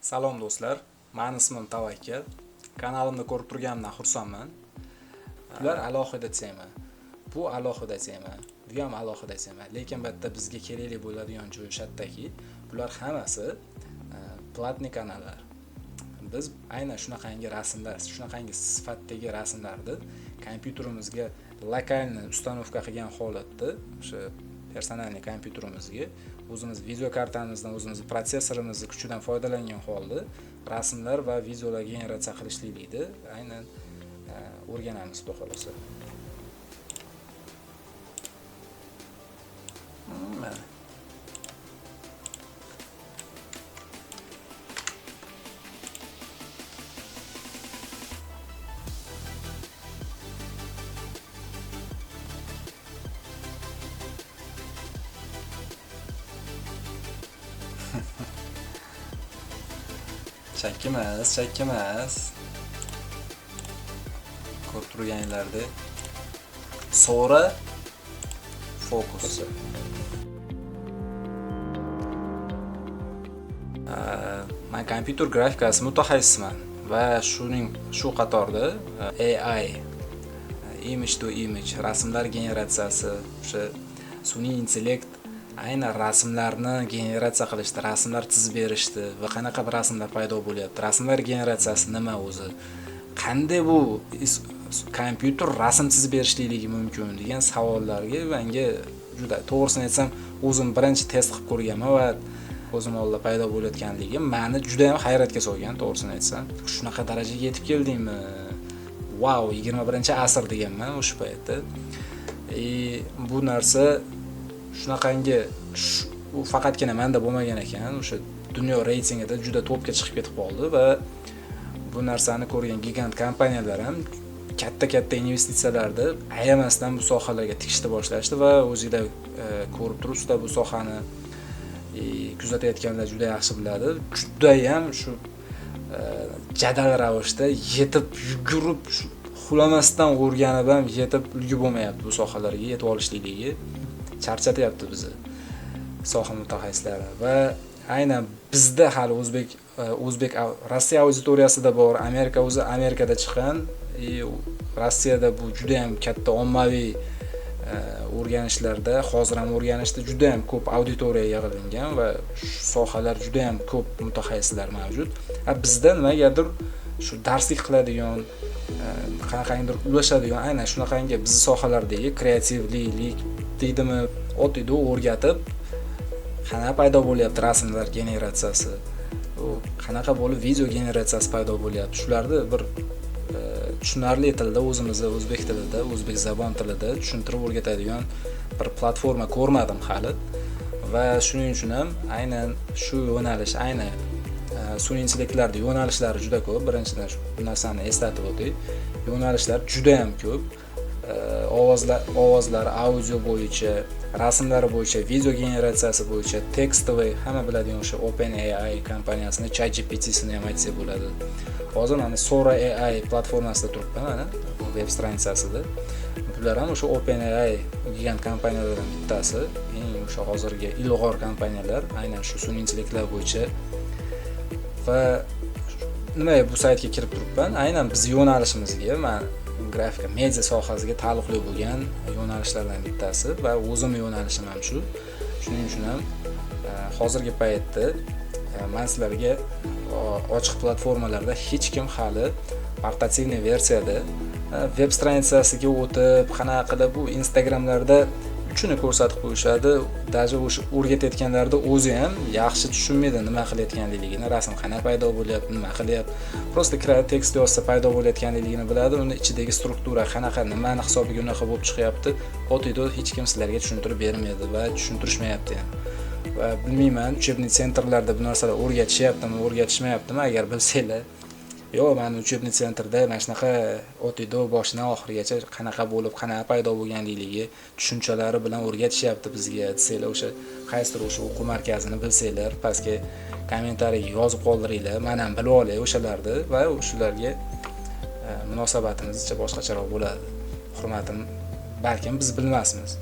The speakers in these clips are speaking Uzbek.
Salom do'stlar, men ismim Tavakkal. Kanalimda ko'rib turganimdan xursandman. Bular alohida tema. Bu alohida tema. Bu ham alohida tema. Lekin bu yerda bizga kerakli bo'ladigan joy shartdaki, bular hammasi platniy kanallar. Biz aynan shunaqangi rasmlar, shunaqangi sifatdagi rasmlarni kompyuterimizga lokalniy ustanovka qilgan holatda, o'sha personalniy kompyuterimizga o'zimiz video kartamizdan, o'zimiz protsessorimizni kuchidan foydalangan holda rasmlar va videolar generatsiya qilishlikni aynan o'rganamiz bu xolos. Chakkimas. Ko'rib turganinglarda Sora Focus. Men kompyuter grafikasi mutaxassisman va shu qatorda AI image to image rasmlar generatsiyasi, o'sha sun'iy intellekt aynan rasmlarni generatsiya qilishdi, rasmlar chizib berishdi va qanaqa rasmlar paydo bo'lyapti, rasmlar generatsiyasi nima o'zi, qanday bu kompyuter rasm chizib berishligi mumkin degan savollarga menga juda, to'g'risini aytsam, o'zim birinchi test qilib ko'rganman va o'zim oldida paydo bo'layotganligi meni juda ham hayratga solgan, to'g'risini aytsam. Shunaqa darajaga yetib keldingmi? Wow, 21-asr deganman o'sha paytda. Bu narsa shunaqangi u faqatgina menda bo'lmagan ekan, o'sha dunyo reytingida juda topga chiqib ketib qoldi va bu narsani ko'rgan gigant kompaniyalar ham katta investitsiyalarni ayamasdan bu sohalarga tikishni boshlashdi va o'zingizlar ko'rib turibsizlar, bu sohani kuzatayotganlar juda yaxshi biladi. Juda ham shu jadal ravishda yetib yugurib xulamasdan o'rganib ham yetib ulgu bo'lmayapti bu sohalarga yetib olishligiga. Charchatyapti bizni soha mutaxassislari va aynan bizda hali o'zbek Rossiya auditoriyasida bor, Amerikada chiqqan, Rossiyada bu juda ham katta ommaviy o'rganishlarda, hozir ham o'rganishda juda ham ko'p auditoriya yig'ilgan va sohalar juda ham ko'p mutaxassislar mavjud. Bizda nimagadir shu darslik qiladigan, qanaqangidir ulashadigan aynan shunaqangi bizning sohalardagi kreativlik deydimi, otida o'rgatib, qanaqa paydo bo'lyapti rasmlar generatsiyasi, qanaqa bo'lib video generatsiyasi paydo bo'lyapti, shularni bir tushunarli tilda, o'zimizda o'zbek tilida, o'zbek zabon tilida tushuntirib o'rgatadigan bir platforma ko'rmadim hali va shuning uchun ham aynan shu yo'nalish, aynan sun'iy intellektlarning yo'nalishlari juda ko'p. Birinchidan shu narsani eslatib o'tay. Yo'nalishlar juda ham ko'p. Ovozlar, audio bo'yicha, rasmlar bo'yicha, video generatsiyasi bo'yicha, tekstoviy, hamma biladigan o'sha OpenAI kompaniyasini, ChatGPT'sini ham aytsak bo'ladi. Hozir mana Sora AI platformasida turibman, mana veb stranitsasida. Bular ham o'sha OpenAI gigant kompaniyalardan bittasi, eng o'sha hozirgi ilg'or kompaniyalar, aynan shu sun'iy intellektlar bo'yicha. Va nimaga bu saytga kirib turibman? Aynan biz yo'nalishimizga, men grafika, media sohasiga taalluqli bo'lgan yo'nalishlardan bittasi va o'zim yo'nalishim ham shu. Shuning uchun ham hozirgi paytda men sizlarga ochiq platformalarda hech kim hali portativniy versiyada veb stranitsasiga o'tib, qanaqa qilib bu Instagramlarda uchini ko'rsatib qo'yishadi. Даже o'sha o'rgatayotganlarda o'zi ham yaxshi tushunmaydi nima qilayotganligini, rasm qanaqa paydo bo'lyapti, nima qilyapti. Prosta kiradi, tekst yozsa paydo bo'layotganligini biladi, uni ichidagi struktura qanaqa, nimani hisobiga unaqa bo'lib chiqyapti. Otida hech kim sizlarga tushuntirib bermaydi va tushuntirishmayapti ham. Va bilmayman, uchebniy sentrlarda bu narsalar o'rgatishyaptimi, o'rgatishmayaptimi, agar bilsanglar. Yo'q, men uchebniy sentrda mana shunaqa otida boshidan oxirigacha qanaqa bo'lib, qanaqa paydo bo'lganligi tushunchalari bilan o'rgatishyapti bizga desanglar, o'sha qaysidir o'sha o'quv markazini bilsanglar, pastga kommentariy yozib qoldiringlar. Men ham bilib olay o'shalarni va o'shalarga munosabatimizcha boshqacharoq bo'ladi. Hurmatim, balkim biz bilmasmiz.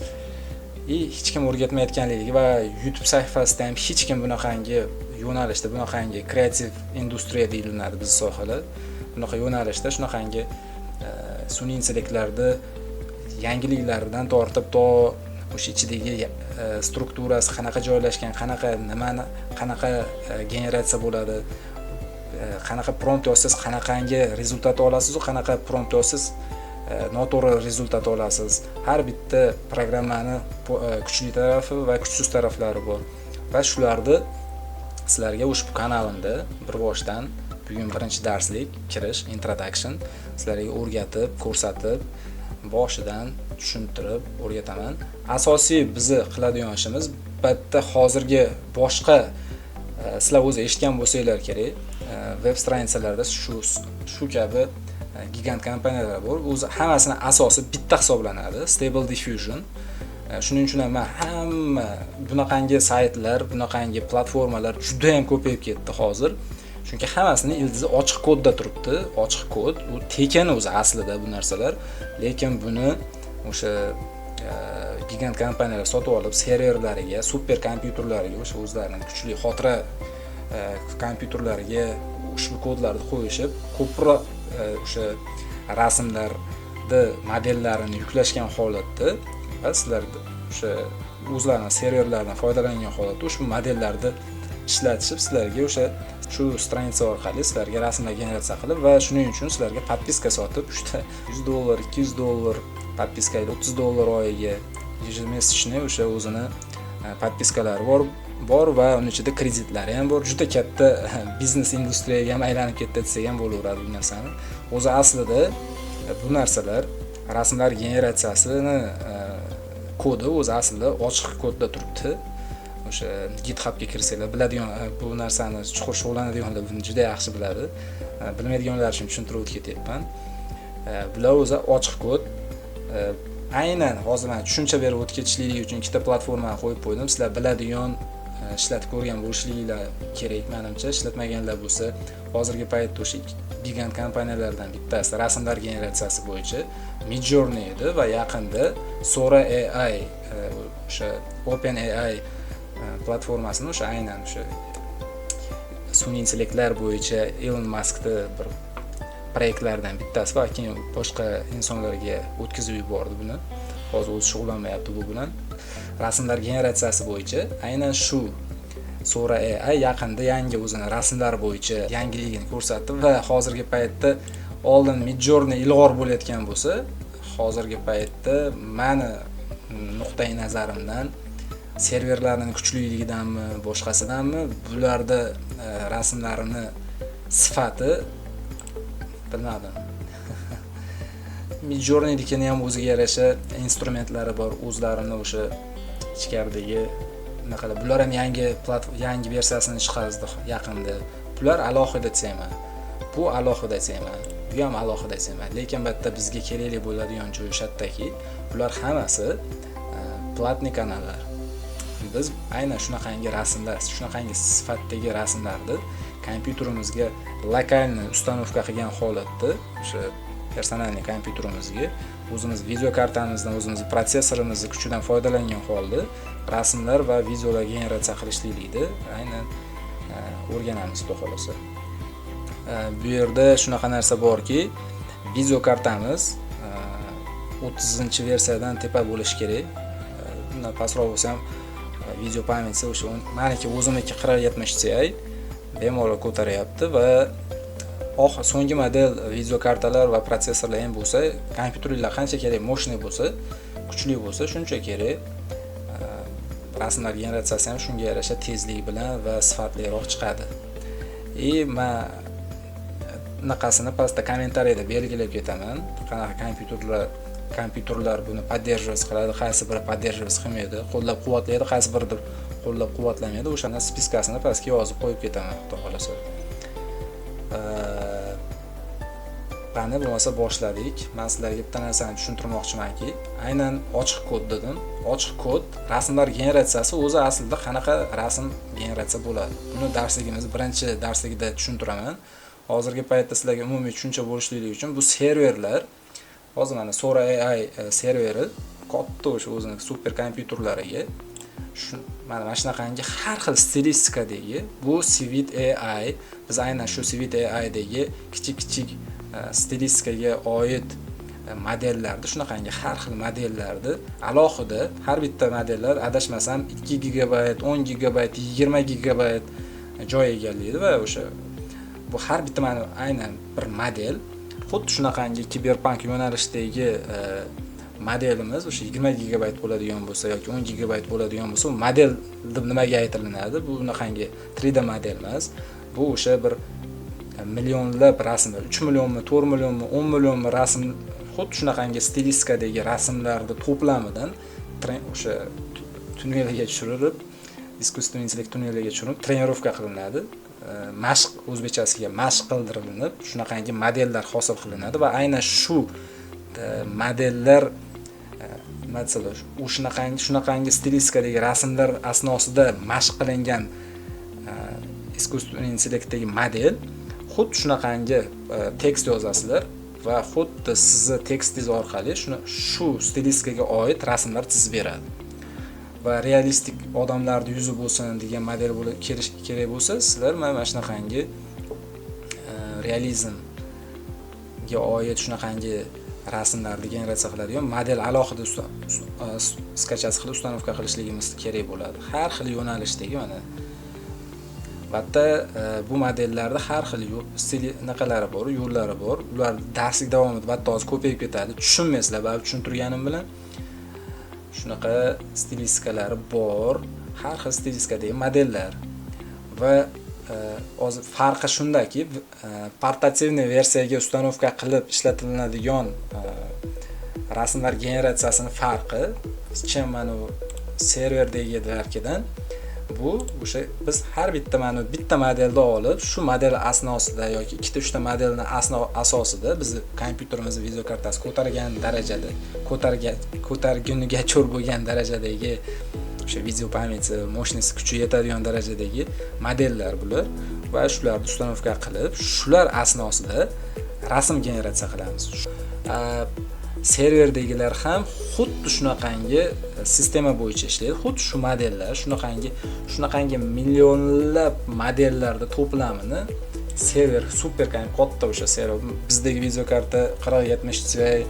hech kim o'rgatmayotganligi va YouTube sahifasida ham hech kim bunaqangi yo'nalishda bunaqangi kreativ industriya deyiladi biz sohada. Bunaqa yo'nalishda shunaqangi sun'iy intellektlarda yangiliklaridan tortib to o'sha ichidagi strukturasi qanaqa joylashgan, qanaqa generatsiya bo'ladi, qanaqa prompt yozsangiz qanaqangi rezultat olasiz, qanaqa prompt yozsangiz noto'g'ri rezultat olasiz. Har bitta programmani kuchli tarafi va kuchsiz taraflari bor. Va shularni sizlarga ushbu kanalimda bir boshdan bugun birinchi darslik kirish introduction sizlarga o'rgatib, ko'rsatib, boshidan tushuntirib o'rgataman. Asosiy bizni qiladigan ishimiz bitta hozirgi boshqa sizlar o'zi eshitgan bo'lsanglar kerak, veb stranitsalarda shu kabi gigant kompaniyalar bor. O'zi hammasini asosi bitta hisoblanadi, Stable Diffusion. Shuning uchun ham hamma bunaqangi saytlar, bunaqangi platformalar juda ham ko'payib ketdi hozir. Chunki hammasining ildizi ochiq kodda turibdi. Ochiq kod, u tekin o'zi aslida bu narsalar, lekin buni o'sha gigant kompaniyalar sotib olib, serverlariga, super kompyuterlariga, o'sha o'zlarining kuchli xotira kompyuterlariga ushbu kodlarni qo'yishib, ko'proq o'sha rasmlarni modellarini yuklashgan holatda va sizlar o'sha o'zlarining serverlaridan foydalangan holatda ushbu modellarni ishlatishib, sizlarga o'sha shu stranitsa orqali sizlarga rasmlar generatsiya qilib va shuning uchun sizlarga podpiska sotib, $100, $200 podpiska, $30 oyiga ежемесячный o'sha o'zini podpiskalari bor va uning ichida kreditlari ham bor. Juda katta biznes industriyaga ham aylanib ketdi desak ham bo'laveradi bu narsani. O'zi aslida bu narsalar rasmlar generatsiyasini kodi o'zi aslida ochiq kodda turibdi. O'sha GitHubga kirsanglar biladigan, bu narsani chuqur shug'ullanadiganlar buni juda yaxshi biladi. Bilmaydiganlar uchun tushuntirib o'tib ketyapman. Bular o'zi ochiq kod. Aynan hozir men tushuncha berib o'tib ketishlikligi uchun ikkita platformani qo'yib qo'ydim. Sizlar biladigan, ishlatib ko'rgan bo'lishinglar kerak menimcha. Ishlatmaganlar bo'lsa, hozirgi paytda o'sha gigant kompaniyalardan bittasi rasmlar generatsiyasi bo'yicha Midjourney edi va yaqinda Sora AI, o'sha OpenAI platformasini o'sha aynan o'sha sun'iy intellektlar bo'yicha Elon Musk'ning bir proyektlardan bittasi va keyin boshqa insonlarga o'tkazib yubordi buni. Hozir o'zi shug'ullanmayapti bu bilan. Rasmlar generatsiyasi bo'yicha aynan shu Sora AI yaqinda yangi o'zini rasmlar bo'yicha yangiligini ko'rsatdi va hozirgi paytda oldin Midjourney ilg'or bo'layotgan bo'lsa, hozirgi paytda meni nuqtai nazarimdan serverlarning kuchliligidanmi, boshqasidanmi bularda rasmlarini sifati bilmadim. Midjourney'nikini ham o'ziga yarasha instrumentlari bor, o'zlarini o'sha ichkaridagi naqala. Bular ham yangi versiyasini chiqardi yaqinda. Bular alohida tema. Bu alohida tema. Bu ham alohida tema. Lekin bitta bizga kerakli bo'ladigan joyi shu yerdaki, bular hammasi platniy kanallar. Biz aynan shunaqangi rasmlar, shunaqangi sifatdagi rasmlarni kompyuterimizga lokalniy ustanovka qilgan holatda o'sha personalniy kompyuterimizga o'zimiz video kartamizdan, o'zimiz protsessorimizni kuchidan foydalangan holda rasmlar va videolar generatsiya qilishlikni aynan o'rganamiz, xudo xolasa. Bu yerda shunaqa narsa borki, video kartamiz 30-versiyadan tepa bo'lishi kerak. Bundan pastroq bo'lsa ham video pamyati o'sha meniki o'zimniki 4070 Ti bemalol ko'taryapti va so'nggi model video kartalar va protsessorlar ham bo'lsa, kompyuterlar qancha kerak moshniy bo'lsa, kuchli bo'lsa, shuncha kerak. Rasmlar generatsiyasi ham shunga yarasha tezlik bilan va sifatliroq chiqadi. Men bunaqasini pastda kommentariyada belgilab ketaman. Qanaqa kompyuterlar buni podдерживать qiladi, qaysi biri podдерживать qilmaydi, qo'llab-quvvatlaydi, qaysi biri qo'llab-quvvatlamaydi. O'shani spiskasini pastga yozib qo'yib ketaman, xudo xolasa. Qani bo'lmasa boshladik. Men sizlarga bitta narsani tushuntirmoqchimanki, aynan ochiq kod dedim. Ochiq kod rasmlar generatsiyasi o'zi aslida qanaqa rasm generatsiya bo'ladi. Buni darsligimiz birinchi darsligida tushuntiraman. Hozirgi paytda sizlarga umumiy tushuncha bo'lishligi uchun bu serverlar, hozir mana Sora AI serveri katta o'sha o'zining super kompyuterlariga mana shunaqangi har xil stilistikadagi bu Civit AI, biz aynan shu Civit AIdagi kichik stilistikaga oid modellarni, shunaqangi har xil modellarni alohida har bitta modellar adashmasam 2 GB, 10 GB, 20 GB joy egallaydi va o'sha bu har bitta mana aynan bir model xuddi shunaqangi Cyberpunk yo'nalishdagi modelimiz o'sha 20 GB bo'ladigan bo'lsa yoki 10 GB bo'ladigan bo'lsa, model deb nimaga aytilinadi? Bu bunaqangi 3D model emas. Bu o'sha bir millionlab rasmlar, 3 millionmi, 4 millionmi, 10 millionmi rasm, xuddi shunaqangi stilistikadagi rasmlarni to'plamidan o'sha tunnelga tushirilib, искусственный intellekt tunnelga tushirilib, trenirovka qilinadi. Mashq, o'zbekchasiga mashq qildirilib, shunaqangi modellar hosil qilinadi va aynan shu modellar masalan shunaqangi stilistikadagi rasmlar asnosida mashq qilingan искусственный intellektdagi model xuddi shunaqangi tekst yozasizlar va xuddi sizni tekstingiz orqali shu stilistikaga oid rasmlar chizib beradi. Va realistik odamlarning yuzi bo'lsin degan model kerak bo'lsa, sizlar mana shunaqangi realizmga oid shunaqangi rasmlarni generatsiya qiladigan model alohida skachasi qilib ustanovka qilishligimiz kerak bo'ladi. Har xil yo'nalishdagi mana Albatta bu modellarda har xil naqalari bor, yo'llari bor. Ular darslik davomida albatta hozir ko'payib ketadi. Tushunmaysizlar, balki tushuntirganim bilan shunaqa stilistikalari bor. Har xil stilistikadagi modellar va hozir farqi shundaki, portativniy versiyaga ustanovka qilib ishlatiladigan rasmlar generatsiyasining farqi chem mana serverdagilardan bu o'sha biz har bitta modelni olib, shu model asnosida yoki 2-3 ta modelning asosida bizni kompyuterimizni video kartasi ko'targan darajada, ko'targuniga cho'r bo'lgan darajadagi o'sha video pamyati, mощность kuchi yetadigan darajadagi modellar bular va shularni ustanovka qilib, shular asnosida rasm generatsiya qilamiz. Serverdagilar ham xuddi shunaqangi sistema bo'yicha ishlaydi. Xuddi shu modellar, shunaqangi millionlab modellarni to'plamini server super katta o'sha server. Bizdagi video karta 40-70 Ti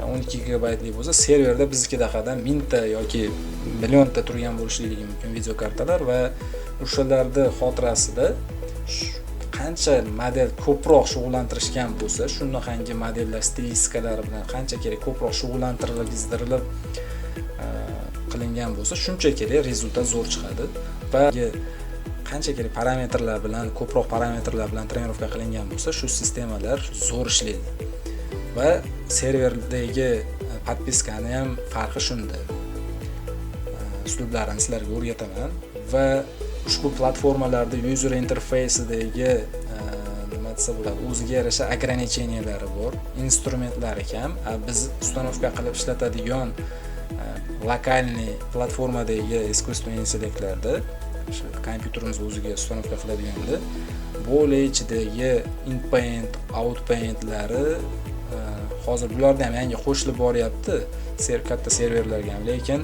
12 GB bo'lsa, serverda biznikidagidan 1000 ta yoki millionta turgan bo'lishligi mumkin video kartalar va o'shalarning xotirasida qancha model ko'proq shug'ullantirishgan bo'lsa, shunaqangi modellar stilistikalari bilan qancha kerak ko'proq shug'ullantirilib qilingan bo'lsa, shuncha kerak rezultat zo'r chiqadi va qancha kerak parametrlar bilan, ko'proq parametrlar bilan trenirovka qilingan bo'lsa, shu sistemalar zo'r ishlaydi. Va serverdagi podpiskani ham farqi shunda. Uslublarini sizlarga o'rgataman va ushbu platformalarda user interfeysidagi nima desa bo'ladi, o'ziga yarasha ограничениялari bor, instrumentlari ham. Biz ustanovka qilib ishlatadigan lokalniy platformadagi искусственный интеллектlarda, o'sha kompyuterimiz o'ziga ustanovka qiladiganda, bo'lay ichidagi inpaint, outpaintlari hozir bularda ham yangi qo'shilib boryapti, katta serverlarga ham, lekin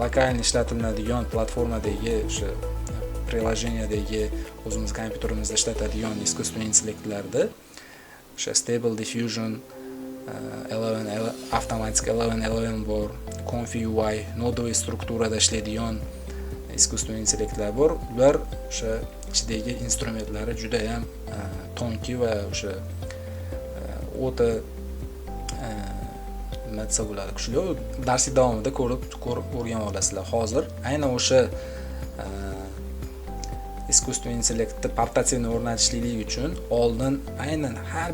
lokalniy ishlatiladigan platformadagi o'sha приложениядagi o'zimiz kompyuterimizda ishlatadigan искусственный интеллектlarda o'sha Stable Diffusion 11 Automatic 11 bor, ConfUI nodoviy strukturada ishlaydigan искусственный интеллектlar bor. Ular o'sha ichidagi instrumentlari juda ham tonki va o'sha o'ta nima desa bo'ladi, kuchli. Darslik davomida ko'rib o'rganib olasizlar. Hozir aynan o'sha искусственный intellektni portativniy o'rnatishlik uchun oldin aynan har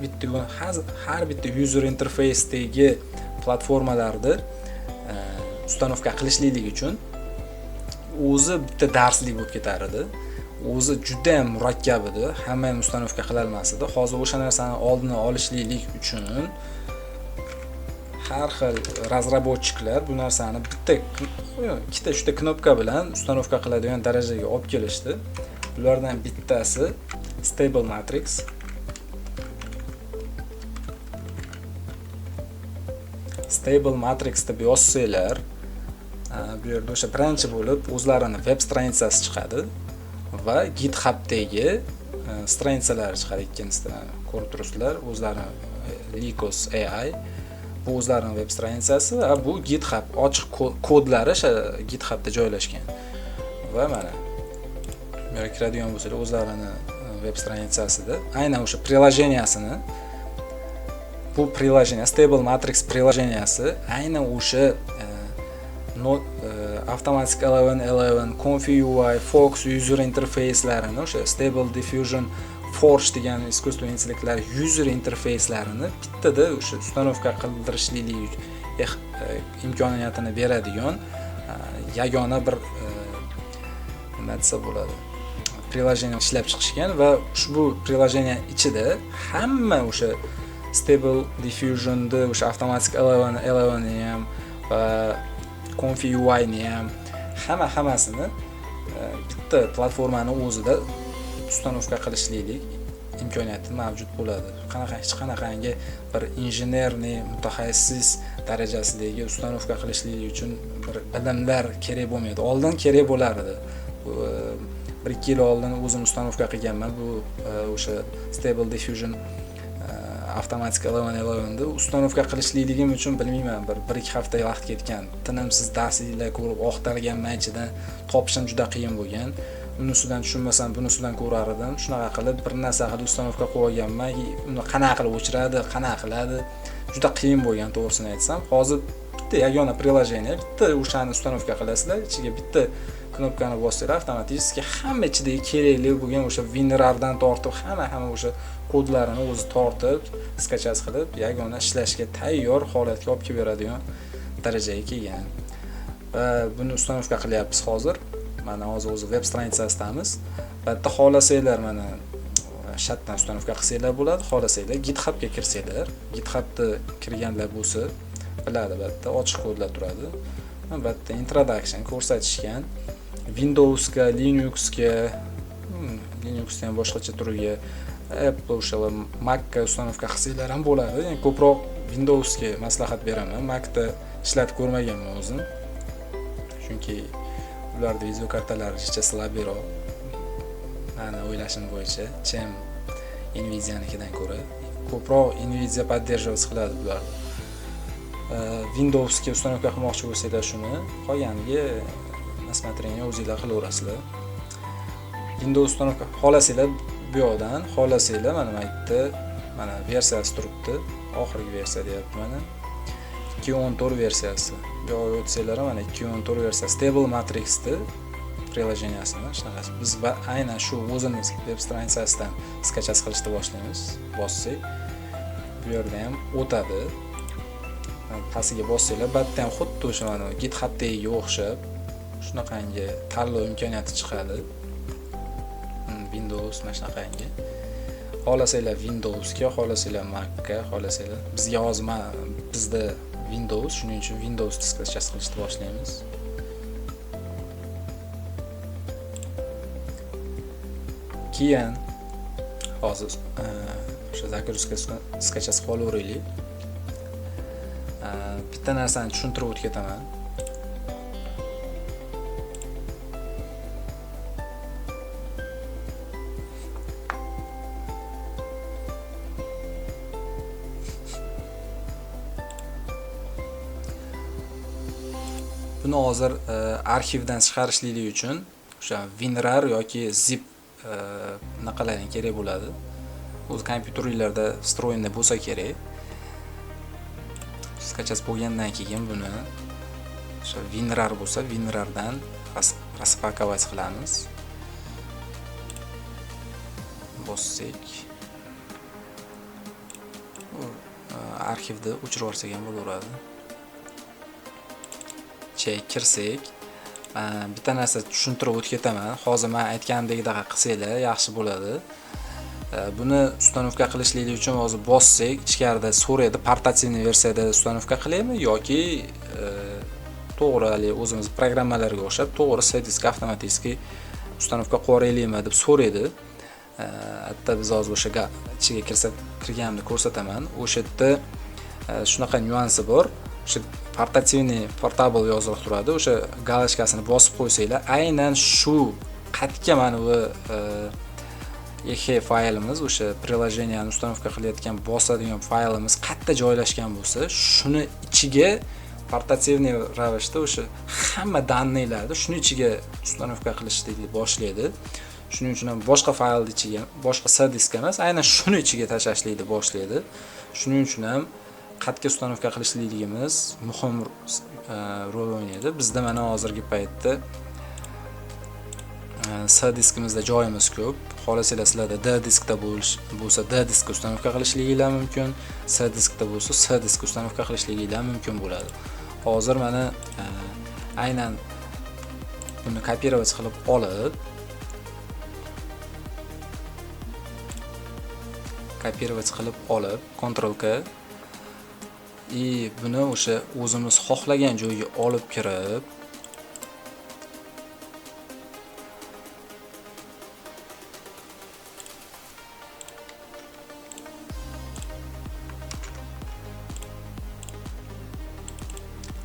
bitta user interfeysdagi platformalarni ustanovka qilishlik uchun o'zi bitta darslik bo'lib ketar edi. O'zi juda ham murakkab edi, hamma ham ustanovka qila olmas edi. Hozir o'sha narsani oldini olishlik uchun har xil razraботчиклар bu narsani ikkita uchta knopka bilan ustanovka qiladigan darajaga olib kelishdi. Bulardan bittasi Stable Matrix. Stable Matrix deb yozsanglar, bu yerda o'sha birinchi bo'lib o'zlarini veb stranitsasi chiqadi va GitHubdagi stranitsalari chiqadi. Ikkinchisidan ko'rib turibsizlar, o'zlarini Lycos AI bu o'zlarining veb stranitsasi va bu GitHub ochiq kodlari o'sha GitHubda joylashgan. Va mana bu yerga kiradigan bo'lsangiz o'zlarini veb stranitsasida aynan o'sha приложениясini bu приложение Stable Matrix приложенияsi aynan o'sha Automatic 11.11, Confi UI, Fox user interfeyslarini, o'sha Stable Diffusion, Forge degan искусственный интеллектlar user interfeyslarini bittada o'sha ustanovka qildirishlik imkoniyatini beradigan yagona bir nima desa bo'ladi, приложение ishlab chiqishgan va ushbu приложение ichida hamma o'sha Stable Diffusion'da o'sha Automatic 11.11 ni ham va Confi UI ni ham hammasini bitta platformani o'zida ustanovka qilishlik imkoniyati mavjud bo'ladi. Hech qanaqangi bir injenerniy mutaxassis darajasidagi ustanovka qilishlik uchun bir bilimlar kerak bo'lmaydi. Oldin kerak bo'lardi. 1-2 yil oldin o'zim ustanovka qilganman. Bu o'sha Stable Diffusion Automatic 11.11 da ustanovka qilishligim uchun bilmayman, 1-2 hafta vaqt ketgan. Tinimsiz darsliklar ko'rib, oqtarganman ichidan, topishim juda qiyin bo'lgan. Unisidan tushunmasam, bunisidan ko'rar edim. Shunaqa qilib bir narsa qilib ustanovka qo'yib olganman. Uni qanaqa qilib o'chiradi, qanaqa qiladi, juda qiyin bo'lgan, to'g'risini aytsam. Hozir bitta yagona приложение, bitta o'shani ustanovka qilasizlar, ichiga bitta knopkani bossanglar, avtomatik hamma ichidagi kerakli bo'lgan o'sha WinRARdan tortib, hamma o'sha kodlarini o'zi tortib, skachas qilib, yagona ishlashga tayyor holatga olib kelib beradigan darajaga kelgan. Va buni ustanovka qilyapmiz hozir. Mana hozir o'zi veb stranitsasidamiz. Bitta xohlasanglar mana shatdan ustanovka qilsanglar bo'ladi, xohlasanglar GitHubga kirsanglar, GitHubda kirganlar bo'lsa biladi, bitta ochiq kodlar turadi. Bitta introduction ko'rsatishgan. Windowsga, Linuxga, Linuxdan boshqacha turiga, Apple o'sha Macga ustanovka qilsanglar ham bo'ladi. Ya'ni ko'proq Windowsga maslahat beraman. Macda ishlatib ko'rmaganman o'zim. Chunki ularda video kartalari jicha slabroq. Meni o'ylashim bo'yicha, chem Nvidia'nikidan ko'ra ko'proq Nvidia поддерживать qiladi bular. Windowsga ustanovka qilmoqchi bo'lsanglar shuni, qolganiga nasmatrение o'zingizlar qilaverasizlar. Windows ustanovka xohlasanglar bu yoqdan, xohlasanglar mana bu yerda mana versiyasi turibdi. Oxirgi versiya deyapti mana. 2.14 versiyasi. Bu yoqqa o'tsanglar mana 2.14 versiya Stable Matrix'da приложениясini shunaqasi. Biz aynan shu o'zimiz veb stranitsasidan skachas qilishni boshlaymiz. Bossak, bu yerda ham o'tadi. Pastiga bossanglar, batda ham xuddi o'sha mana GitHubdagiga o'xshab shunaqangi tanlov imkoniyati chiqadi. Windows mana shunaqangi. Xohlasanglar Windowsga, xohlasanglar Macga, xohlasanglar bizga hozir bizda Windows, shuning uchun Windows skachas qilishni boshlaymiz. Keyin hozir o'sha загрузка skachas qolaveraylik. Bitta narsani tushuntirib o'tib ketaman. Buni hozir arxivdan chiqarishlik uchun o'sha WinRAR yoki zip naqalaring kerak bo'ladi. O'z kompyuteringlarda встроенный bo'lsa kerak. Skachas bo'lgandan keyin buni o'sha WinRAR bo'lsa, WinRARdan распаковать qilamiz. Bossak. Arxivda o'chirib yuborsak ham bo'laveradi. Kirsak, bitta narsa tushuntirib o'tib ketaman. Hozir men aytganimdagidek qilsanglar yaxshi bo'ladi. Buni ustanovka qilishlik uchun hozir bossak, ichkarida so'raydi, portativniy versiyada ustanovka qilaymi yoki to'g'ri o'zimiz programmalarga o'xshab to'g'ri sadisk avtomatik ustanovka qilib deb so'raydi. Hatto biz hozir o'sha ichiga kirganimni ko'rsataman. O'sha yerda shunaqa nyuansi bor. O'sha portativniy portable yozilib turadi. O'sha galachkasini bosib qo'ysanglar, aynan shu qayerga mana bu exe faylimiz, o'sha приложениyani ustanovka qilayotgan bosadigan faylimiz qayerda joylashgan bo'lsa, shuni ichiga portativniy ravishda o'sha hamma daniylarni shuni ichiga ustanovka qilishni boshlaydi. Shuning uchun ham boshqa faylni ichiga, boshqa C disk emas, aynan shuni ichiga tashlashni boshlaydi. Shuning uchun ham qayerga ustanovka qilishligimiz muhim rol o'ynaydi. Bizda mana hozirgi paytda C diskimizda joyimiz ko'p. Xohlasanglar sizlarda D diskda bo'lsa D diskka ustanovka qilishliginglar mumkin, C diskda bo'lsa C diskka ustanovka qilishliginglar mumkin bo'ladi. Hozir mana aynan buni kopировать qilib olib, Ctrl K и buni o'sha o'zimiz xohlagan joyga olib kirib,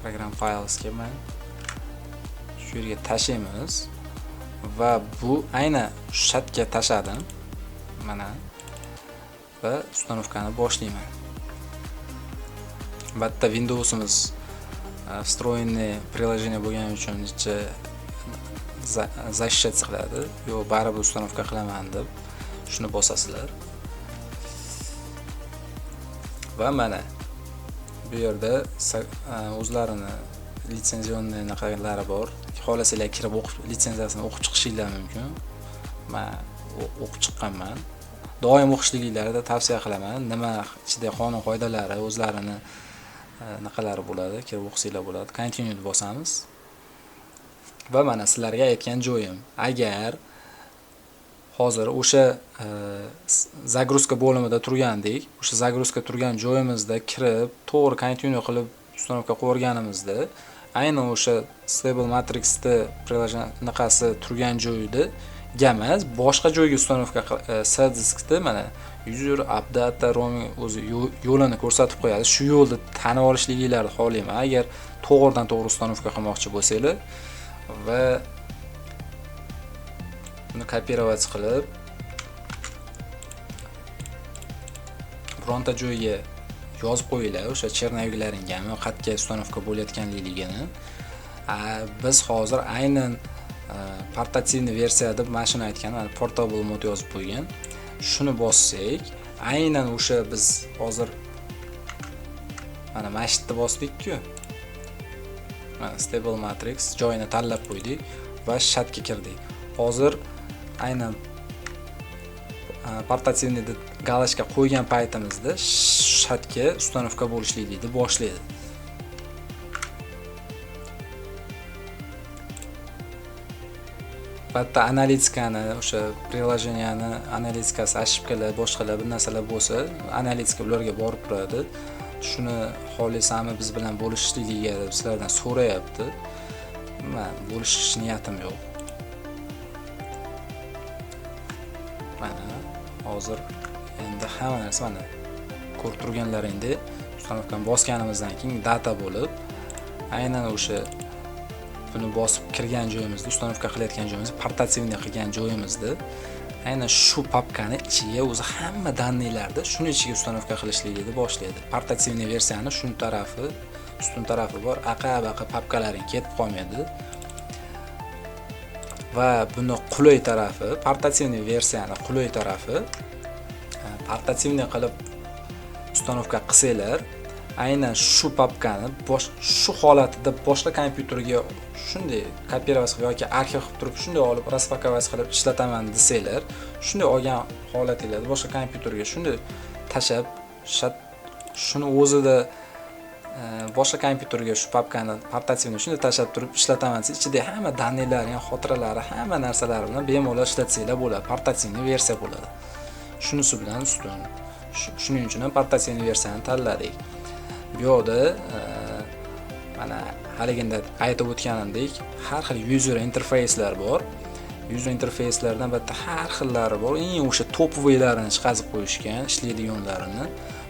program files kelman. Shu yerga tashlaymiz va bu aynan shu shatga tashladim. Mana va ustanovkani boshlayman. Albatta Windowsimiz встроенный приложение bo'lgani uchun ichi защищаться qiladi. Yo'q, baribir ustanovka qilaman deb shuni bosasizlar. Va mana bu yerda o'zlarini litsenzionni naqalari bor. Xohlasanglar kirib o'qib litsenziyasini o'qib chiqishinglar mumkin. Men o'qib chiqqanman. Doim o'qishliklaringizda tavsiya qilaman. Nima ichida qonun qoidalari, o'zlarini naqalari bo'ladi, kirib o'qisanglar bo'ladi. Continue deb bosamiz. Va mana sizlarga aytgan joyim. Agar hozir o'sha загрузка bo'limida turgandik, o'sha загрузка turgan joyimizda kirib, to'g'ri continue qilib ustanovka qo'yganimizda, aynan o'sha stable matrixda prilojeniyasi turgan joyida emas, boshqa joyga ustanovka C diskda mana user update roaming o'zi yo'lini ko'rsatib qo'yadi. Shu yo'lni tanib olishligingizni xohlayman. Agar to'g'ridan to'g'ri ustanovka qilmoqchi bo'lsanglar va buni kopировать qilib bironta joyga yozib qo'yinglar, o'sha chernoviklaringizga qayerga ustanovka bo'layotganligini. Biz hozir aynan portativniy versiya deb mana shuni aytgan, mana portable mod yozib qo'ygan. Shuni bossak, aynan o'sha biz hozir mana mashitni bosdik-ku. Mana stable matrix joyini tanlab qo'ydik va shatga kirdik. Hozir aynan portativniy galachka qo'ygan paytimizda shatga ustanovka bo'lishligini boshlaydi. Albatta analitikani, o'sha приложениyani analitikasi, ошибкалар, boshqalar bir narsalar bo'lsa, analitika ularga borib turadi. Shuni xohlaysanmi biz bilan bo'lishishligiga deb sizlardan so'rayapti. Men bo'lishish niyatim yo'q. Mana hozir endi hamma narsa mana ko'rib turganlaringdek ustanovkani bosganimizdan keyin data bo'lib, aynan o'sha buni bosib kirgan joyimizda, ustanovka qilayotgan joyimizda, portativniy qilgan joyimizda aynan shu papkani ichiga o'zi hamma daniylarni shuni ichiga ustanovka qilishligini boshlaydi. Portativniy versiyani shun tarafi, ustun tarafi bor, aqa-baqa papkalaring ketib qolmaydi. Va buni qulay tarafi, portativniy versiyani qulay tarafi, portativniy qilib ustanovka qilsanglar, aynan shu papkani shu holatida boshqa kompyuterga shunday kopировать qilib yoki arxiv qilib turib shunday olib raspakovать qilib ishlataman desanglar, shunday olgan holatingizda boshqa kompyuterga shunday tashab, shuni o'zida boshqa kompyuterga shu papkani portativni shunday tashab turib ishlataman desa, ichida hamma daniylar, ham xotiralari, hamma narsalari bilan bemalol ishlatsanglar bo'ladi. Portativniy versiya bo'ladi. Shunisi bilan ustun. Shuning uchun ham portativniy versiyani tanladik. Bu yerda mana haliganda aytib o'tganimdek, har xil user interface'lar bor. User interface'lardan albatta har xillari bor. Eng o'sha topoviylarini chiqazib qo'yishgan, ishlaydiganlarini.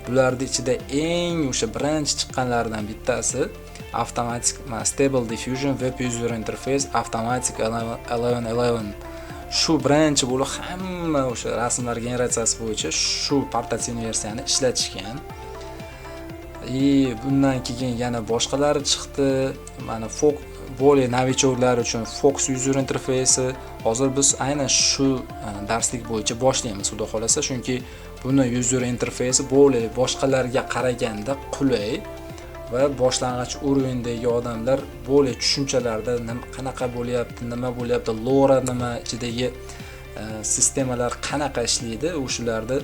Bularning ichida eng o'sha birinchi chiqqanlaridan bittasi Automatic Stable Diffusion Web User Interface Automatic 1111. Shu birinchi bo'lib hamma o'sha rasmlar generatsiyasi bo'yicha shu portativ versiyani ishlatishgan. Bundan keyin yana boshqalari chiqdi. Mana более novichorlar uchun Fox User Interface. Hozir biz aynan shu darslik bo'yicha boshlaymiz, xudo xolasa, chunki buni user interface более boshqalarga qaraganda qulay va boshlang'ich уровеньdagi odamlar более tushunchalarda qanaqa bo'lyapti, nima bo'lyapti, lora nima, ichidagi sistemalar qanaqa ishlaydi, o'shalarda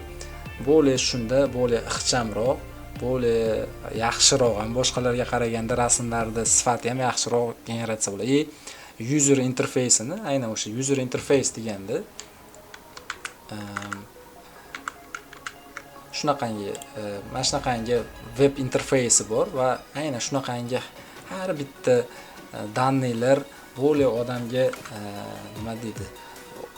более shunda более ixchamroq, более yaxshiroq, ham boshqalarga qaraganda rasmlarda sifati ham yaxshiroq generatsiya bo'ladi. User interface-ni, aynan o'sha user interface deganda shunaqangi web interfeysi bor va aynan shunaqangi har bitta daniylar более odamga nima deydi,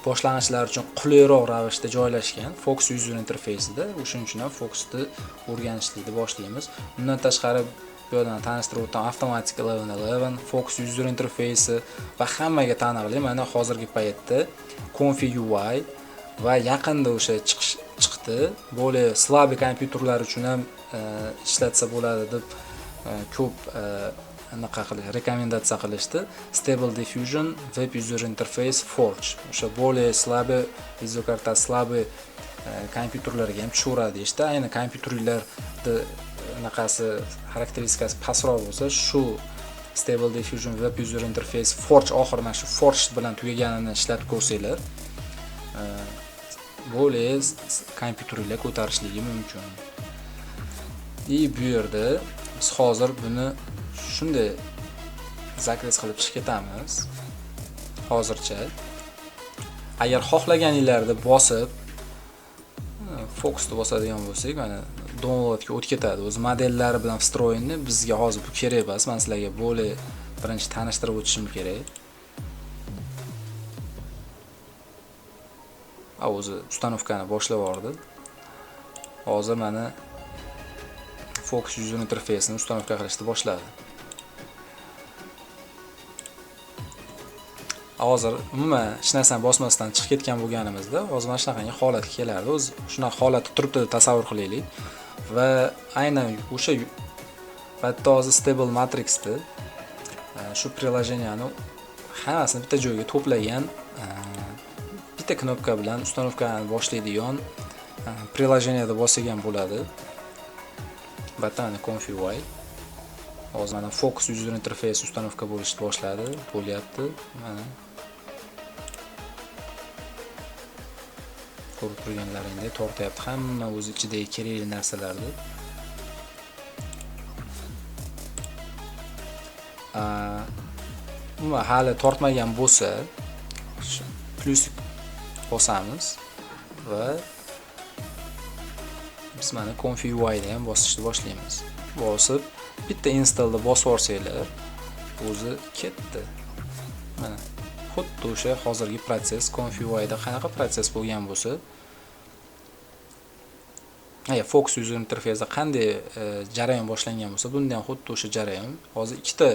boshlang'ichlar uchun qulayroq ravishda joylashgan Fox User Interface'da. O'shuning uchun ham Fox'ni o'rganishlikni boshlaymiz. Bundan tashqari bu yerdan tanishtirib o'taman Automatic 1111, Fox User Interface va hammaga taniqli mana hozirgi paytda Config UI va yaqinda o'sha chiqdi. Более слабый kompyuterlar uchun ham ishlatsa bo'ladi deb ko'p rekomendatsiya qilishdi. Stable Diffusion Web User Interface Forge. O'sha более слабый videokarta, слабый kompyuterlarga ham tushiradi ishda. Ayni kompyuterlarda anaqasi xarakteristikasi pastroq bo'lsa, shu Stable Diffusion Web User Interface Forge oxiri mana shu Forge bilan tugaganini ishlatib ko'rsanglar, более kompyuterlar ko'tarishligi mumkin. Bu yerda biz hozir buni shunday zakres qilib chiqib ketamiz. Hozircha agar xohlaganingizda bosib Fox'ni bosadigan bo'lsak, mana downloadga o'tib ketadi. O'z modellari bilan vstroyinni bizga hozir bu kerak emas. Men sizlarga более birinchi tanishtirib o'tishim kerak. O'zi ustanovkani boshlab yubordi. Hozir mana Fox User Interface'ni ustanovka qilishni boshladi. Hozir umuman hech narsani bosmasdan chiqib ketgan bo'lganimizda, hozir mana shunaqangi holatga kelardi. O'zi shunaqa holatda turibdi deb tasavvur qilaylik. Va aynan o'sha bitta hozir Stable Matrix'da shu приложениyani hammasini bitta joyga to'plagan bitta knopka bilan ustanovkani boshlaydigan приложениyada bosgan bo'ladi. Batani Config UI. Hozir mana Fox User Interface ustanovka bo'lishni boshladi, bo'lyapti. Mana ko'rib turganlaringdek tortyapti hamma o'z ichidagi kerakli narsalarni. Umuman hali tortmagan bo'lsa, plus bosamiz va biz mana Config UI da ham bosishni boshlaymiz. Bosib bitta installda bosib yuborsanglar, o'zi ketdi. Mana xuddi o'sha hozirgi proses Config UI da qanaqa proses bo'lgan bo'lsa, Fox User Interface da qanday jarayon boshlangan bo'lsa, bunda ham xuddi o'sha jarayon. Hozir ikkita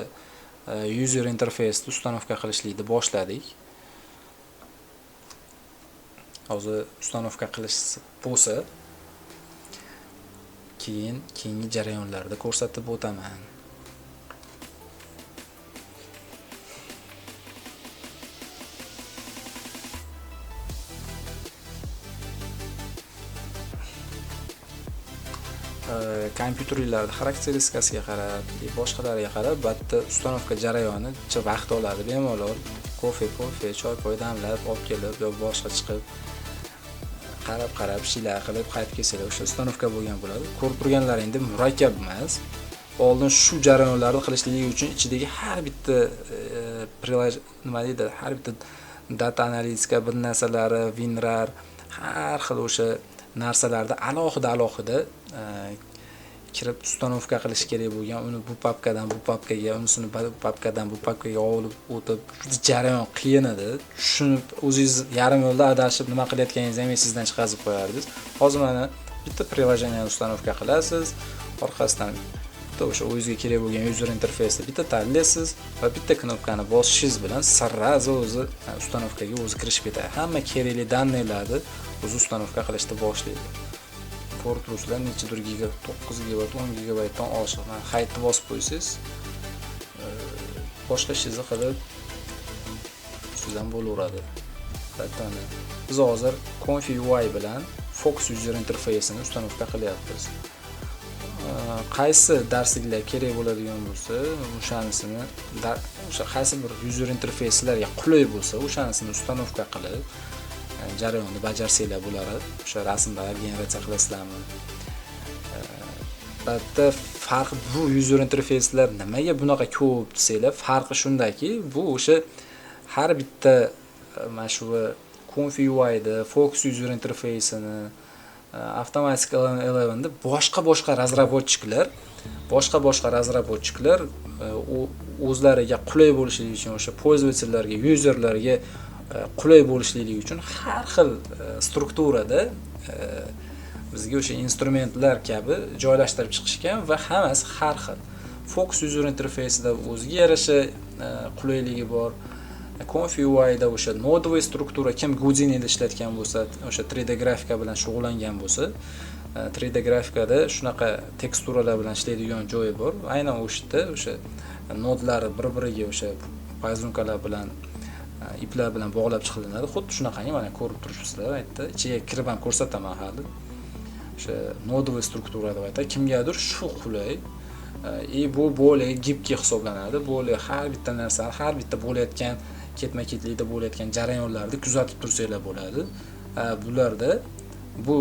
user interface'ni ustanovka qilishlikni boshladik. Hozir ustanovka qilish bo'lsa, keyingi jarayonlarda ko'rsatib o'taman. Kompyuterlarning xarakteristikasiga qarab, boshqalariga qarab, bitta ustanovka jarayoni vaqt oladi. Bemalol kofe, choy damlab, olib kelib yo boshqa chiqib qarab shila qilib qaytib kelsalar, o'sha ustanovka bo'lgan bo'ladi. Ko'rib turganlaringda murakkab emas. Oldin shu jarayonlarni qilishligi uchun ichidagi har bitta har bitta data analitika bir narsalari, WinRAR, har xil o'sha narsalarda alohida kirib ustanovka qilish kerak bo'lgan, uni bu papkadan bu papkaga, unisini bu papkadan bu papkaga olib o'tib, jarayon qiyin edi. Shuni o'zingiz yarim yo'lda adashib nima qilayotganingizni ham sizdan chiqazib qo'yardingiz. Hozir mana bitta приложение ustanovka qilasiz, orqasidan bitta o'sha o'zingizga kerak bo'lgan user interfeysni bitta tanlaysiz va bitta knopkani bosishingiz bilan sirrazi o'zi ustanovkaga o'zi kirishib ketadi. Hamma kerakli dannelarni o'zi ustanovka qilishni boshlaydi. Ko'rib turibsizlar, nechadir giga, 9 GB, 10 GB dan oshiq. Haytni bosib qo'ysangiz, boshqa ishingizni qilib sizdan bo'laveradi. Biz hozir Confi UI bilan Fox user interfaysini ustanovka qilyapmiz. Qaysi darsliklar kerak bo'ladigan bo'lsa, o'shanisini o'sha qaysi bir user interfayslarga qulay bo'lsa, o'shanisini ustanovka qilib jarayonni bajarsanglar bo'ladi. O'sha rasmlar generatsiya qilasizlarmi? Albatta farq bu user interfayslar nimaga bunaqa ko'p desanglar, farqi shundaki, bu o'sha har bitta mana shu Confi UI'da Fox user interfaysini Automatic 11 da boshqa razraботчиклар o'zlariga qulay bo'lishligi uchun, o'sha pользовательlarga, userlarga qulay bo'lishligi uchun har xil strukturada bizga o'sha instrumentlar kabi joylashtirib chiqishgan va hammasi har xil. Fox user interfaysida o'ziga yarasha qulayligi bor. Confi UI'da o'sha nodvoy struktura, kim Houdini'da ishlatgan bo'lsa, o'sha 3D grafika bilan shug'ullangan bo'lsa, 3D grafikada shunaqa teksturalar bilan ishlaydigan joyi bor. Aynan o'shda o'sha nodlari bir-biriga o'sha payzunkalar bilan, iplar bilan bog'lab chiqilinadi. Xuddi shunaqangi mana ko'rib turibsizlar. Aytdi, ichiga kirib ham ko'rsataman hali. O'sha nodvoy struktura deb aytadi. Kimgadir shu qulay. Bu bo'lay gibki hisoblanadi. Bo'lay har bitta narsani, har bitta bo'layotgan ketma-ketlikda bo'layotgan jarayonlarni kuzatib tursanglar bo'ladi. Bularda bu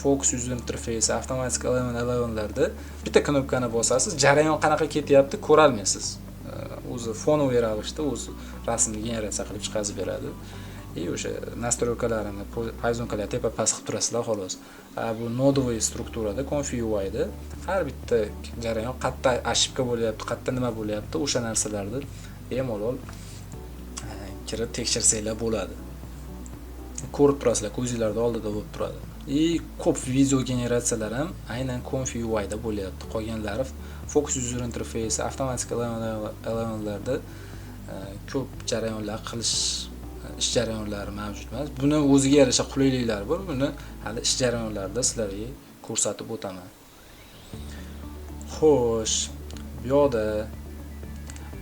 Fox user interface, Automatic 11larda bitta knopkani bosasiz, jarayon qanaqa ketyapti ko'ra olmaysiz. O'zi fonoviy ravishda o'zi rasmni generatsiya qilib chiqarib beradi. O'sha nastroykalarini, payzonkalar tepa-past qilib turasizlar xolos. Bu nodvoy strukturada Confi UI'da har bitta jarayon qayerda ошибка bo'lyapti, qayerda nima bo'lyapti, o'sha narsalarni bemalol kirib tekshirsanglar bo'ladi. Ko'rib turasizlar, ko'zingizlarda oldida bo'lib turadi. Ko'p video generatsiyalar ham aynan Confi UI'da bo'lyapti. Qolganlari Fox user interface, Automatic 11larda ko'p jarayonlar qilish ish jarayonlari mavjud emas. Buni o'ziga yarasha qulayliklari bor. Buni hali ish jarayonlarida sizlarga ko'rsatib o'taman. Xo'sh, bu yoqda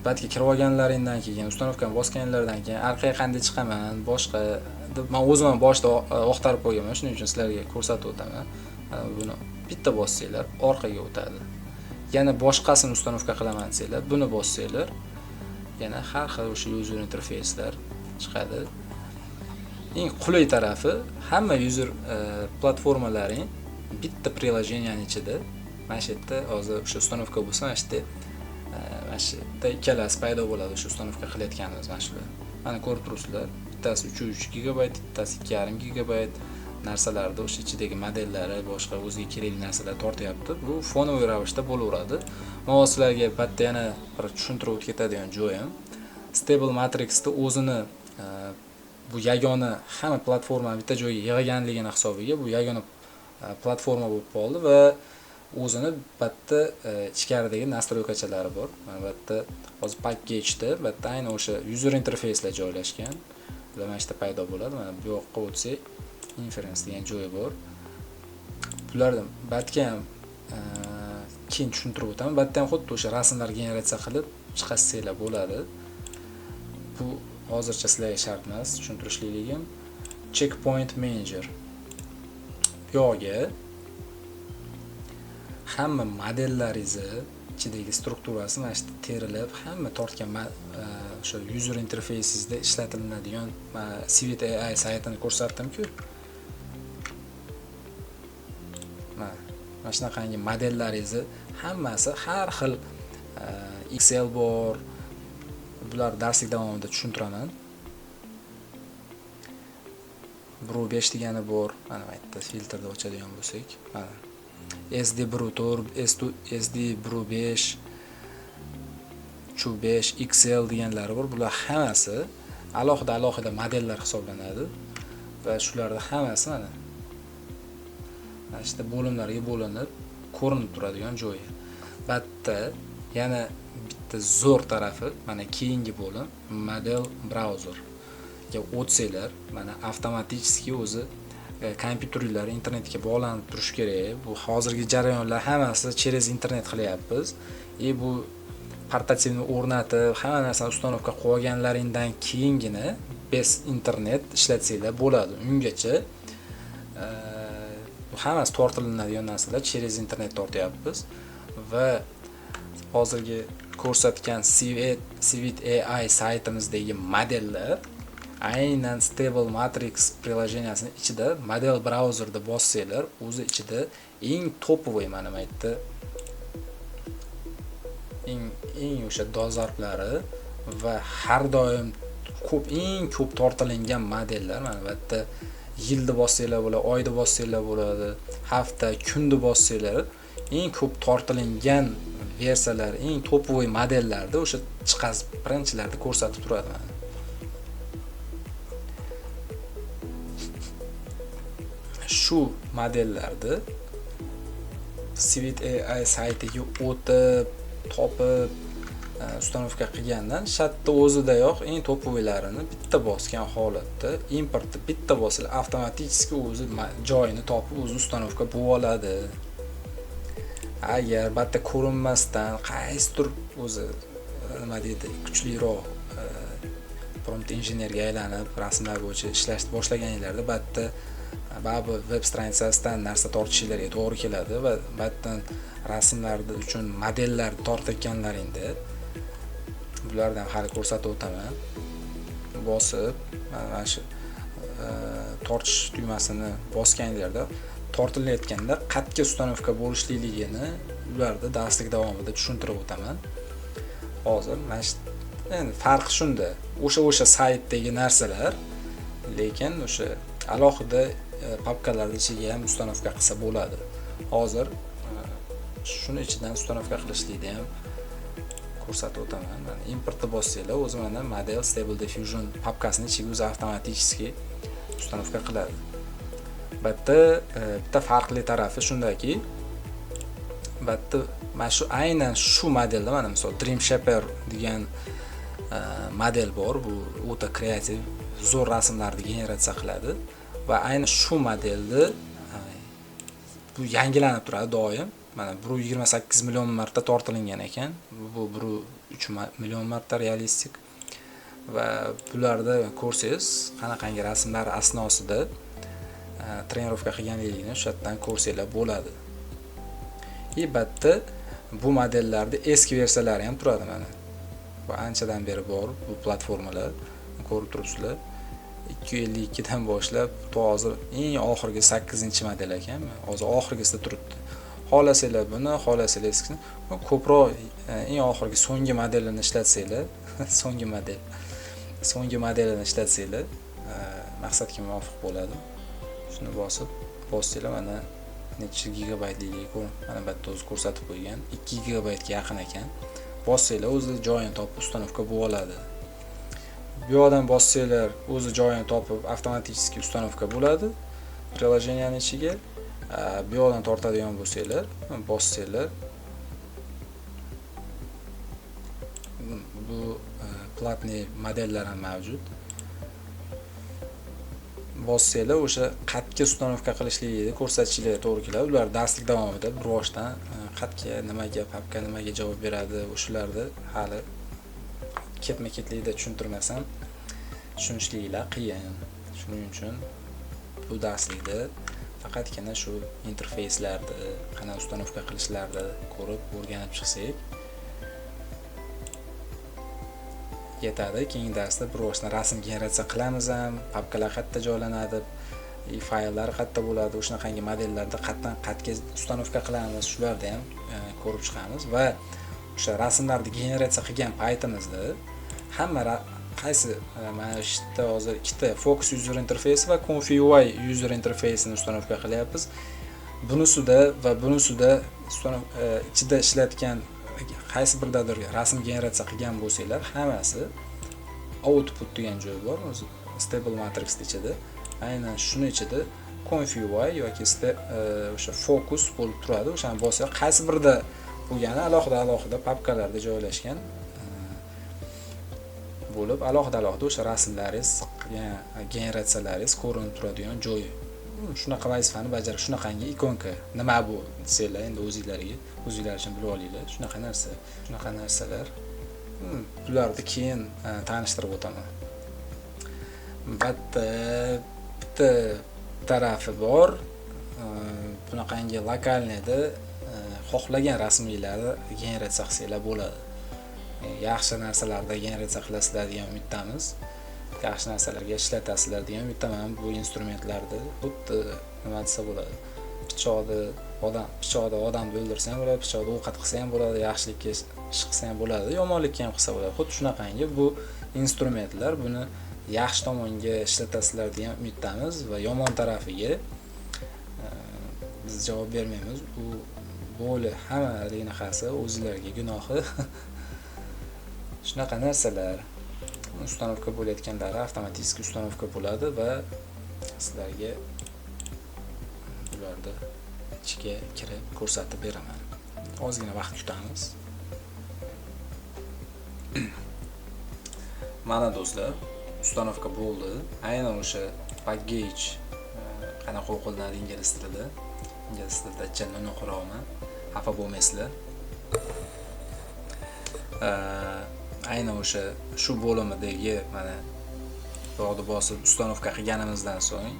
batga kirib olganlaringdan keyin, ustanovkani bosganlardan keyin orqaga qanday chiqaman, boshqa men o'zim ham boshda oqtarib qo'yganman, shuning uchun sizlarga ko'rsatib o'taman. Buni bitta bossanglar orqaga o'tadi. Yana boshqasini ustanovka qilaman desanglar, buni bossanglar yana har xil o'sha user interfayslar chiqadi. Eng qulay tarafi hamma user platformalaring bitta приложениyaning ichida. Mana shu yerda hozir o'sha ustanovka bo'lsa, mana shu yerda ikkalasi paydo bo'ladi, o'sha ustanovka qilayotganimiz mana shular. Mana ko'rib turibsizlar, bittasi 3 GB, bittasi 2,5 GB narsalarda o'sha ichidagi modellari, boshqa o'ziga kerakli narsalar tortyapti. Bu fonoviy ravishda bo'laveradi. Men sizlarga bitta yana bir tushuntirib o'tib ketadigan joyim, Stable Matrix'da o'zini bu yagona hamma platforma bitta joyga yig'ganligini hisobiga bu yagona platforma bo'lib qoldi va o'zini bitta ichkaridagi nastroykachalari bor. Mana bu yerda hozir packageda bitta aynan o'sha user interfayslar joylashgan. Bular mana shu yerda paydo bo'ladi. Mana bu yoqqa o'tsak, inference degan joyi bor. Bulardan batga ham keyin tushuntirib o'taman. Batda ham xuddi o'sha rasmlar generatsiya qilib chiqarsanglar bo'ladi. Bu hozircha sizlarga shart emas, tushuntirishligim. Checkpoint Manager. Bu yo'ga hamma modellaringizni ichidagi strukturasi mana shu terilib, hamma tortgan o'sha user interfaysingizda ishlatiladigan Civit AI saytini ko'rsatdim-ku. Mana shunaqangi modellaringizni hammasi har xil Excel bor. Bular darslik davomida tushuntiraman. Bro 5 degani bor. Mana bu yerda filtrda ochadigan bo'lsak, mana SD Bro 4, SD Bro 5, Chu 5, XL deganlari bor. Bular hammasi alohida modellar hisoblanadi va shularda hammasi mana mana shu bo'limlarga bo'linib ko'rinib turadigan joyi. Bitta yana bitta zo'r tarafi mana keyingi bo'lim model brauzerga o'tsanglar, mana avtomatik o'zi kompyuterlar internetga bog'lanib turishi kerak. Bu hozirgi jarayonlar hammasi через internet qilyapmiz. Bu portativni o'rnatib, hamma narsani ustanovka qilib olganlaringdan keyingina bez internet ishlatsanglar bo'ladi. Ungacha hammasi tortilinadigan narsalar через internet tortyapmiz va hozirgi ko'rsatgan Civit AI saytimizdagi modellar aynan Stable Matrix приложениясini ichida model brauzerda bossanglar, o'zi ichida eng topovoy mana bu yerda eng o'sha dozarblari va har doim eng ko'p tortilingan modellar mana bu yerda yilda bossanglar bo'ladi, oyda bossanglar bo'ladi, hafta, kunda bossanglar eng ko'p tortilingan versiyalar, eng topovoy modellarda o'sha chiqaz birinchilarda ko'rsatib turadi mana. Shu modellarda Civit AI saytiga o'tib, topib, ustanovka qilgandan shatda o'zidayoq eng topovoylarini bitta bosgan holatda importni bitta boslar avtomatik o'zi joyini topib o'zi ustanovka bo'lib oladi. Agar bitta ko'rinmasdan qaysidir o'zi nima deydi, kuchliroq prompt injenerga aylanib rasmlar bo'yicha ishlashni boshlaganinglarda bitta babu web stranitsasidan narsa tortishinglarga to'g'ri keladi va batdan rasmlar uchun modellar tortayotganlaringda bulardan hali ko'rsatib o'taman. Bosib mana shu tortish tugmasini bosganinglarda tortilayotganda qatga ustanovka bo'lishligini ularda darslik davomida tushuntirib o'taman. Hozir mana shu endi farqi shunda. O'sha saytdagi narsalar, lekin o'sha alohida papkalar ichiga ham ustanovka qilsa bo'ladi. Hozir shuni ichidan ustanovka qilishlikni ham ko'rsatib o'taman. Mana importni bossanglar, o'zi mana model Stable Diffusion papkasini ichiga o'zi avtomatik ustanovka qiladi. Bitta farqli tarafi shundaki, mana shu aynan shu modelda mana misol Dream Shaper degan model bor. Bu o'ta kreativ, zo'r rasmlarni generatsiya qiladi va aynan shu modelni bu yangilanib turadi doim. Mana 1.28 million marta tortilingan ekan. Bu 1.3 million marta realistik va bularda ko'rsangiz qanaqangi rasmlar asnosida trenirovka qilganligini o'sha yerdan ko'rsanglar bo'ladi. Albatta bu modellarda eski versiyalari ham turadi mana. Bu anchadan beri bor bu platformalar, ko'rib turibsizlar. 252 dan boshlab hozir eng oxirgi 8-model ekan. Hozir oxirgisida turibdi. Xohlasanglar buni, xohlasanglar eskisini, ko'proq eng oxirgi so'nggi modelini ishlatsanglar, so'nggi modelini ishlatsanglar, maqsadga muvofiq bo'ladi. Shuni bossanglar mana necha gigabaytligiga ko'ring. Mana bu yerda o'zi ko'rsatib qo'ygan 2 gigabaytga yaqin ekan. Bossanglar o'zi joyini topib ustanovka bo'lib oladi. Bu yoqdan bossanglar o'zi joyini topib avtomatik ustanovka bo'ladi приложениyaning ichiga. Bu yoqdan tortadigan bo'lsanglar, bossanglar bu platniy modellar ham mavjud. Bossanglar o'sha qatga ustanovka qilishligini ko'rsatishlariga to'g'ri keladi. Ular darslik davomida bir boshdan qatga nimaga, papka nimaga javob beradi, o'shalarni hali ketma-ketlikda tushuntirmasam tushunishliklar qiyin. Shuning uchun bu darslikda faqatgina shu interfeyslarni, qanday ustanovka qilishlarni ko'rib o'rganib chiqsak yetadi. Keyingi darsda bir boshdan rasm generatsiya qilamiz ham, papkalar qayerda joylanadi, fayllar qayerda bo'ladi, o'shanaqangi modellarda qatga ustanovka qilamiz, shularni ham ko'rib chiqamiz va o'sha rasmlarni generatsiya qilgan paytimizda hamma qaysi mana shu yerda hozir ikkita Focus User Interface va Config UI User Interface'ni ustanovka qilyapmiz. Bunisida va bunisida ichida ishlatgan qaysi birdadir rasm generatsiya qilgan bo'lsanglar, hammasi output degan joy bor o'zi Stable Matrix ichida. Aynan shuni ichida ConfUI yoki o'sha focus bo'lib turadi. O'shani bo'lsa, qaysi birida bo'lgani alohida papkalarda joylashgan bo'lib, alohida o'sha rasmlaringiz, generatsiyalaringiz ko'rinib turadigan joy. Shunaqa vazifani bajarish, shunaqangi ikonka. Nima bu desanglar, endi o'zinglar uchun bilib olinglar. Shunaqa narsalar. Bularni keyin tanishtirib o'taman. Bitta tarafi bor. Bunaqangi lokalniyda xohlagan rasminglarni generatsiya qilsanglar bo'ladi. Yaxshi narsalarda generatsiya qilasizlar degan umiddamiz. Yaxshi narsalarga ishlatasizlar degan umiddaman. Bu instrumentlarni xuddi nima desa bo'ladi. Pichoqda odamni o'ldirsa ham bo'ladi, pichoqda ovqat qilsa ham bo'ladi, yaxshilikka ish qilsa ham bo'ladi, yomonlikka ham qilsa bo'ladi. Xuddi shunaqangi bu instrumentlar, buni yaxshi tomonga ishlatasizlar degan umiddamiz va yomon tarafiga biz javob bermaymiz. U bo'li hammanaqasi o'zingizlarga gunohi. Shunaqa narsalar ustanovka bo'layotganlari avtomatik ustanovka bo'ladi va sizlarga bularni ichiga kirib ko'rsatib beraman. Ozgina vaqt kutamiz. Mana do'stlar, ustanovka bo'ldi. Aynan o'sha package qanaqa o'qilinadi ingliz tilida. Ingliz tilida jannani qo'raman. Xafa bo'lmaysizlar. Aynan o'sha shu bo'limidagi mana bog'ni bosib ustanovka qilganimizdan so'ng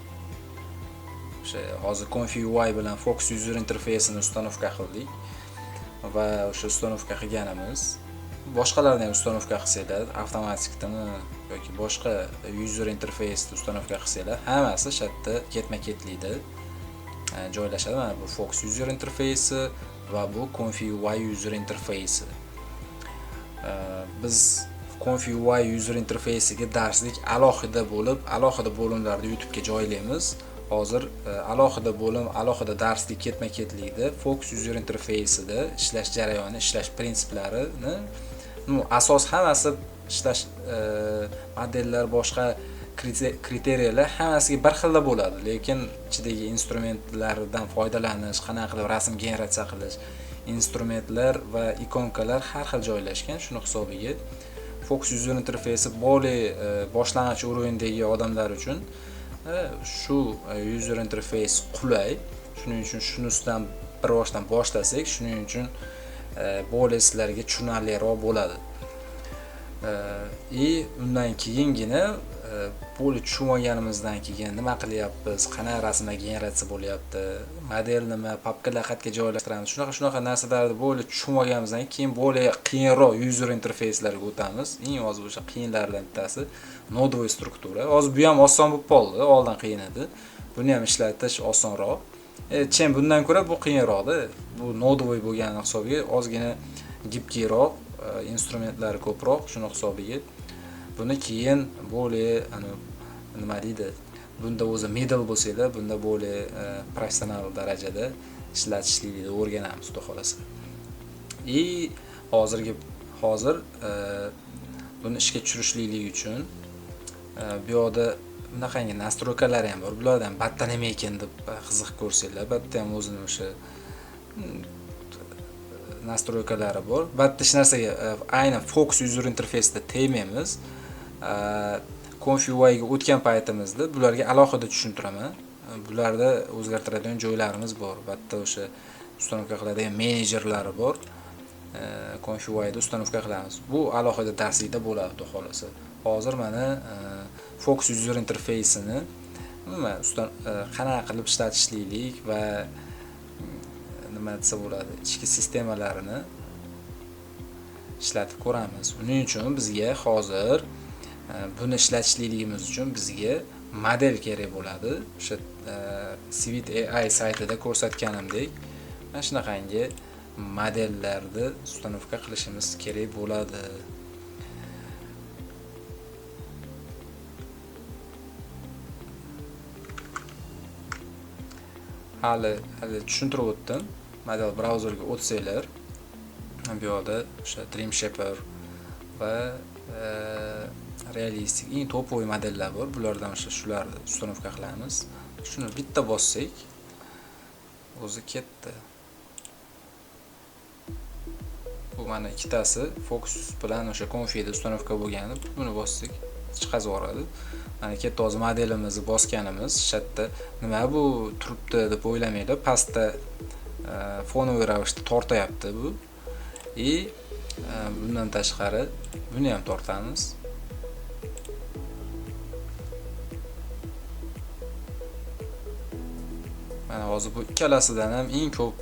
o'sha hozir ConfUI bilan Focus User Interface'ini ustanovka qildik va o'sha ustanovka qilganimiz boshqalarni ham ustanovka qilsanglar, avtomatikdami yoki boshqa user interface'ni ustanovka qilsanglar, hammasi shu yerda ketma-ketlikda joylashadi. Mana bu Focus User Interface va bu ConfUI User Interface. Biz ConfUI User Interface'iga darslik alohida bo'lib, alohida bo'limlarni YouTube'ga joylaymiz. Hozir alohida bo'lim, alohida darslik ketma-ketlikda Focus User Interface'ida ishlash jarayoni, ishlash prinsiplarini, asos hammasi ishlash modellar, boshqa kriteriyalar hammasiga bir xilda bo'ladi, lekin ichidagi instrumentlardan foydalanish, qanaqa qilib rasm generatsiya qilish, instrumentlar va ikonkalar har xil joylashgan. Shuni hisobiga Focus User Interface boshlang'ich o'rindagi odamlar uchun shu user interface qulay. Shuning uchun shunisidan bir boshlasak, shuning uchun sizlarga tushunarliroq bo'ladi. Undan keyingina bo'lib tushunganimizdan keyin nima qilyapmiz, qanaqa rasmlar generatsiya bo'lyapti, model nima, papkalar qayerga joylashtiramiz, shunaqa narsalarni bo'lib tushunganimizdan keyin qiyinroq user interface'larga o'tamiz. Eng hozir o'sha qiyinlardan bittasi nodevoy struktura. Hozir bu ham oson bo'lib qoldi, oldin qiyin edi. Buni ham ishlatish osonroq. Chem bundan ko'ra bu qiyinroqda. Bu nodevoy bo'lgan hisobiga ozgina gibkiyroq, instrumentlari ko'proq, shuni hisobiga. Buni keyin nima deydi? Bunda o'zi middle bo'lsa-da, bunda professional darajada ishlatishlikni o'rganamiz, xudo xolasa. Hozir buni ishga tushirishlik uchun bu yoqda bunaqangi nastroykalar ham bor. Bulardan ham batta nima ekan deb qiziq ko'rsanglar, batta ham o'zini o'sha nastroykalari bor. Batta hech narsaga aynan Focus User Interface'da tegmaymiz. ConfUI ga o'tgan paytimizda bularga alohida tushuntiraman. Bularda o'zgartiradigan joylarimiz bor. Batta o'sha ustanovka qiladigan menejerlari bor. ConfUI da ustanovka qilamiz. Bu alohida darslikda bo'ladi, xudo xolasa. Hozir mana Focus User Interface'ini qanaqa qilib ishlatishlik va nima desa bo'ladi, ichki sistemalarini ishlatib ko'ramiz. Uning uchun bizga hozir buni ishlatishligimiz uchun bizga model kerak bo'ladi. O'sha Sweet AI saytida ko'rsatganimdek, mana shunaqangi modellarni ustanovka qilishimiz kerak bo'ladi. Hali tushuntirib o'tdim. Model brauzerga o'tsanglar, bu yerda o'sha Dream Shaper va realistik eng topoy modellar bor. Bulardan shularni ustanovka qilamiz. Shuni bitta bossak, o'zi ketdi. Bu mana ikkitasi Focus bilan o'sha konfigda ustanovka bo'lgani, buni bossak chiqazib yuboradi. Mana ketdi, hozir modelimizni bosganimiz, shatda nima bu turibdi deb o'ylamanglar, pastda fonoviy ravishda tortayapti bu. Bundan tashqari buni ham tortamiz. Mana hozir bu ikkalasidan ham eng ko'p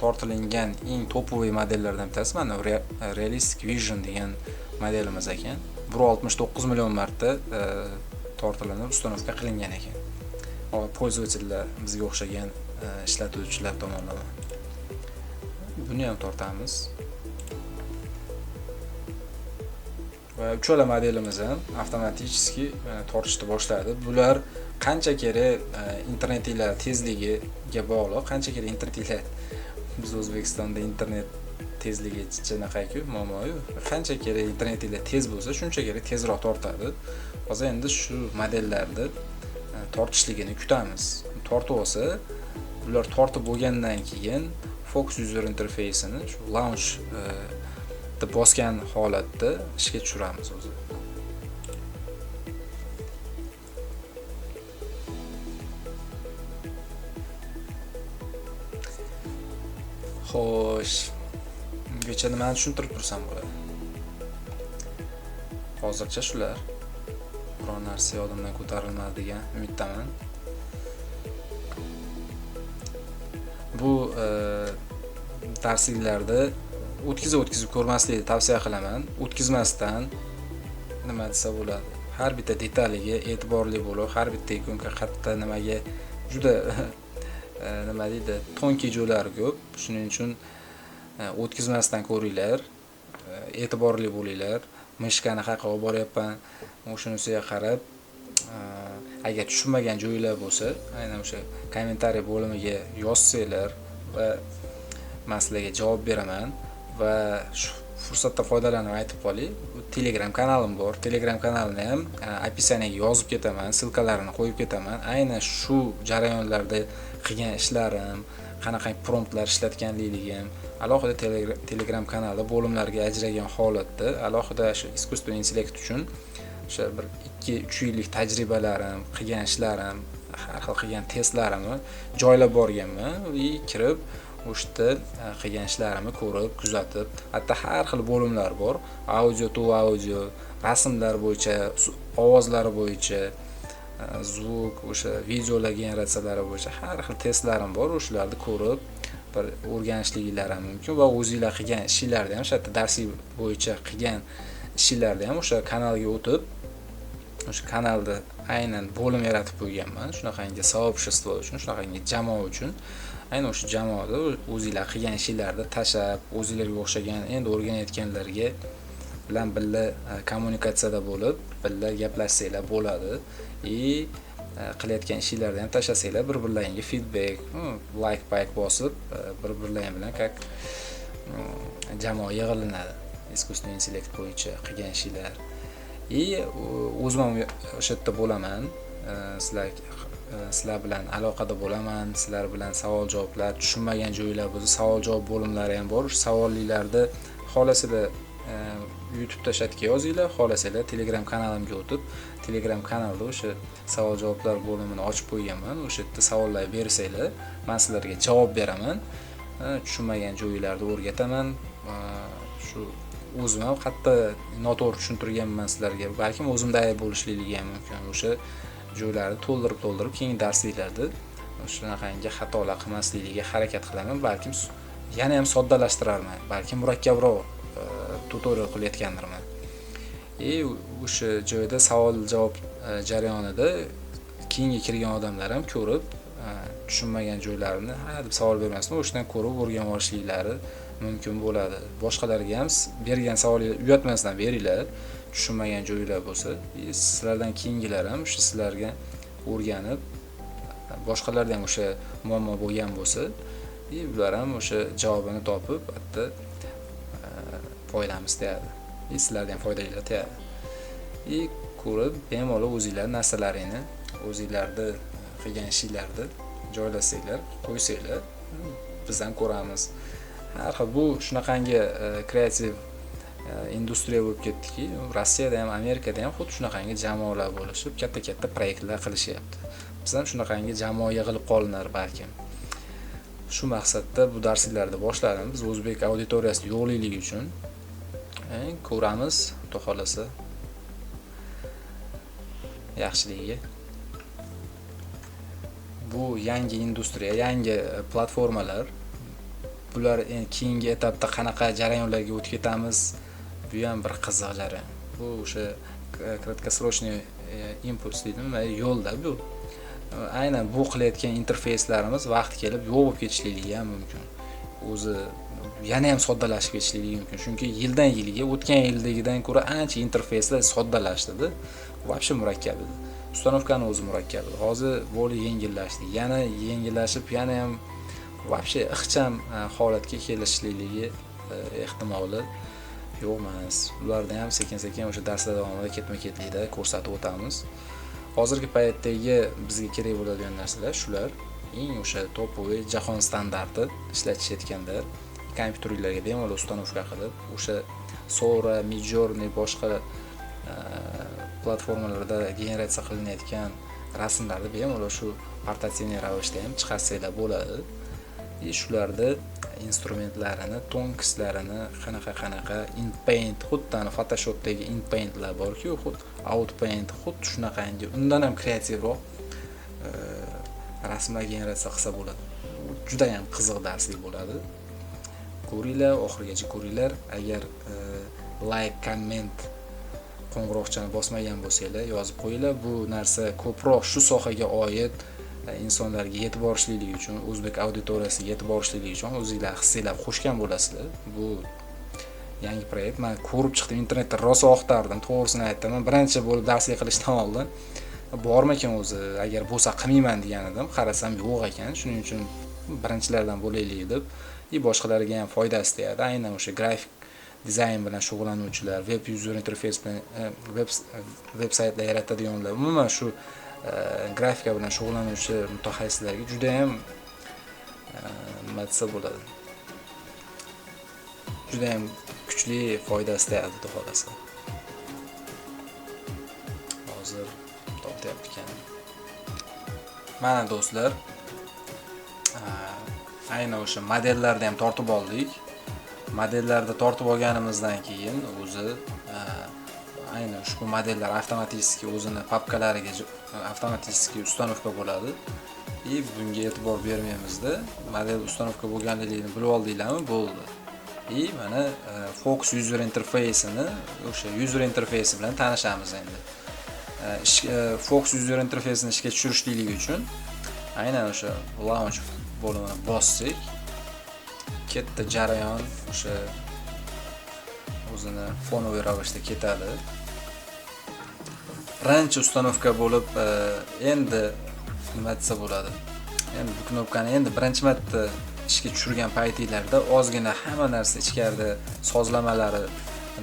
tortilingan, eng topoviy modellardan bittasi mana Realistic Vision degan modelimiz ekan. 169 million marta tortilinib ustanovka qilingan ekan. Pользовательlar bizga o'xshagan ishlatuvchilar tomonidan. Buni ham tortamiz. Va uchala modelimiz ham avtomatik tortishni boshladi. Bular qancha kerak internetinglar tezligiga bog'liq, qancha kerak internetinglar. Biz O'zbekistonda internet tezligi qanaqa-ku, muammo-yu. Qancha kerak internetinglar tez bo'lsa, shuncha kerak tezroq tortadi. Hozir endi shu modellarni tortishligini kutamiz. Tortib olsa, bular tortib bo'lgandan keyin Focus user interface'ini shu launch deb bosgan holatda ishga tushiramiz o'zi. Xo'sh, ungacha nimani tushuntirib tursam bo'ladi? Hozircha shular. Biron narsa yodimdan ko'tarilmadi degan umiddaman. Bu darsliklarda o'tkazib ko'rmaslikni tavsiya qilaman. O'tkazmasdan nima desa bo'ladi? Har bitta detaliga e'tiborli bo'lib, har bitta ikonga qatta nimaga juda nima deydi, tonki jo'lar ko'p. Shuning uchun o'tkazmasdan ko'ringlar, e'tiborli bo'linglar. Mishkani qayerga olib boryapman, o'shanisiga qarab, agar tushunmagan joylar bo'lsa, aynan o'sha kommentariy bo'limiga yozsanglar va men sizlarga javob beraman. Va shu fursatdan foydalanib aytib qolay, Telegram kanalim bor. Telegram kanalini ham opisiyaga yozib ketaman, silkalarini qo'yib ketaman. Aynan shu jarayonlarda qilgan ishlarim, qanaqa promptlar ishlatganligim, alohida Telegram kanalida bo'limlarga ajragan holatda, alohida shu искусственный intellekt uchun o'sha bir 2-3 yillik tajribalarim, qilgan ishlarim, har xil qilgan testlarimni joylab borganman va kirib o'shda qilgan ishlarimni ko'rib, kuzatib, hatto har xil bo'limlar bor. Audio to audio, rasmlar bo'yicha, ovozlar bo'yicha, zvuk, o'sha videolar generatsiyalari bo'yicha har xil testlarim bor. O'shalarni ko'rib, bir o'rganishliklarim mumkin va o'zingizlar qilgan ishlarni ham, o'sha darslik bo'yicha qilgan ishlarni ham o'sha kanalga o'tib, o'sha kanalda aynan bo'lim yaratib qo'yganman. Shunaqangi soobщество uchun, shunaqangi jamoa uchun. Aynan o'sha jamoada o'zingizlar qilgan ishlarni tashab, o'zingizlarga o'xshagan endi o'rganayotganlarga bilan birga kommunikatsiyada bo'lib, birga gaplashsanglar bo'ladi. Qilayotgan ishlarni ham tashlasanglar, bir-birlaringga feedback, like bosib, bir-birlaring bilan как jamoa yig'ilinadi. Искусственный intellekt bo'yicha qilgan ishlar. O'zim ham o'sha yerda bo'laman. Sizlar bilan aloqada bo'laman, sizlar bilan savol-javoblar, tushunmagan joylar bo'lsa, savol-javob bo'limlari ham bor. Shu savolliklarni xohlasanglar YouTube'da chatga yozinglar, xohlasanglar Telegram kanalimga o'tib, Telegram kanalda o'sha savol-javoblar bo'limini ochib qo'yganman. O'sha yerda savollar bersanglar, men sizlarga javob beraman. Tushunmagan joylarni o'rgataman. Shu o'zim ham hatto noto'g'ri tushuntirganman sizlarga. Balkim o'zimdagi bo'lishlikligi ham mumkin. O'sha joylarni to'ldirib keyingi darsliklarda shunaqangi xatolar qilmaslikka harakat qilaman. Balkim yana ham soddalashtirarman. Balkim murakkabroq tutorial qilayotgandirman. O'sha joyda savol-javob jarayonida keyingi kirgan odamlar ham ko'rib, tushunmagan joylarini deb savol bermasdan o'shdan ko'rib o'rganib olishliklari mumkin bo'ladi. Boshqalarga ham bergan savolga uyatmasdan beringlar. Tushunmagan joylar bo'lsa, sizlardan keyingilar ham o'sha sizlarga o'rganib, boshqalarda ham o'sha muammo bo'lgan bo'lsa, ular ham o'sha javobini topib, hatto foydamiz tegadi. Sizlarga ham foydali tegadi. Ko'rib, bemalol o'zingizlar narsalaringni, o'zingizlarni qilgan ishinglarni joylasanglar, qo'ysanglar, biz ham ko'ramiz. Har xil bu shunaqangi kreativ industriya bo'lib ketdiki, Rossiyada ham, Amerikada ham xuddi shunaqangi jamoalar bo'lishib, katta-katta proyektlar qilishyapti. Biz ham shunaqangi jamoa yig'ilib qolinar balkim. Shu maqsadda bu darsliklarni boshladim. Biz o'zbek auditoriyasini yo'qligi uchun ko'ramiz, xudo xolasa yaxshiligiga. Bu yangi industriya, yangi platformalar. Bular keyingi etapda qanaqa jarayonlarga o'tib ketamiz, bu ham bir qiziq jarayon. Bu o'sha kratkosrochniy impuls deydimi, yo'lda bu. Aynan bu qilayotgan interfeyslarimiz vaqti kelib yo'q bo'lib ketishligi ham mumkin. O'zi yana ham soddalashib ketishligi mumkin. Chunki yildan yilga o'tgan yildagidan ko'ra ancha interfeyslar soddalashdi-da. Vobshe murakkab edi. Ustanovkani o'zi murakkab edi. Hozir bo'li yengillashdi. Yana yengillashib, yana ham vobshe ixcham holatga kelishligi ehtimoli yo'q emas. Ularni ham sekin-sekin o'sha darslar davomida ketma-ketlikda ko'rsatib o'tamiz. Hozirgi paytdagi bizga kerak bo'ladigan narsalar shular. Eng o'sha topoviy jahon standarti ishlatishayotganda kompyuterlarga bemalol ustanovka qilib, o'sha Sora, Midjourney boshqa platformalarda generatsiya qilinayotgan rasmlarni bemalol shu portativniy ravishda ham chiqarsanglar bo'ladi. Shularda instrumentlarini, tonkislarini, qanaqa InPaint, xuddi Photoshopdagi InPaintlar bor-ku, xuddi Outpaint, xuddi shunaqangi, undan ham kreativroq rasmlar generatsiya qilsa bo'ladi. Juda ham qiziq darslik bo'ladi. Ko'ringlar, oxirigacha ko'ringlar. Agar like, comment, qo'ng'iroqchani bosmagan bo'lsanglar, yozib qo'yinglar. Bu narsa ko'proq shu sohaga oid insonlarga yetib borishligi uchun, o'zbek auditoriyasiga yetib borishligi uchun o'zingizlar hissinglar qo'shgan bo'lasizlar. Bu yangi proyekt. Men ko'rib chiqdim, internetda rosa oqtardim, to'g'risini aytaman. Birinchi bo'lib darslik qilishdan oldin bormakan o'zi, agar bo'lsa qilmayman degan edim. Qarasam yo'q ekan. Shuning uchun birinchilardan bo'laylik deb, boshqalarga ham foydasi tegadi. Aynan o'sha grafik dizayn bilan shug'ullanuvchilar, web user interface bilan veb saytlar yaratadiganlar, umuman shu grafika bilan shug'ullanuvchi mutaxassislarga juda ham nima desa bo'ladi. Juda ham kuchli foydasi tegadi, xudo xolasa. Hozir to'xtayapti ekan. Mana do'stlar, aynan o'sha modellarni ham tortib oldik. Modellarni tortib olganimizdan keyin o'zi aynan ushbu modellar avtomatik o'zini papkalariga avtomatik ustanovka bo'ladi. Bunga e'tibor bermaymizda, model ustanovka bo'lganligini bilib oldinglarmi? Bo'ldi. Mana Fox user interface'ini, o'sha user interface bilan tanishamiz endi. Fox user interface'ini ishga tushirishlik uchun aynan o'sha launch bo'limini bossak, katta jarayon o'sha o'zini fonoviy ravishda ketadi. Birinchi ustanovka bo'lib, endi nima desa bo'ladi? Endi bu knopkani endi birinchi marta ishga tushirgan paytinglarda ozgina hamma narsa ichkarida sozlamalari,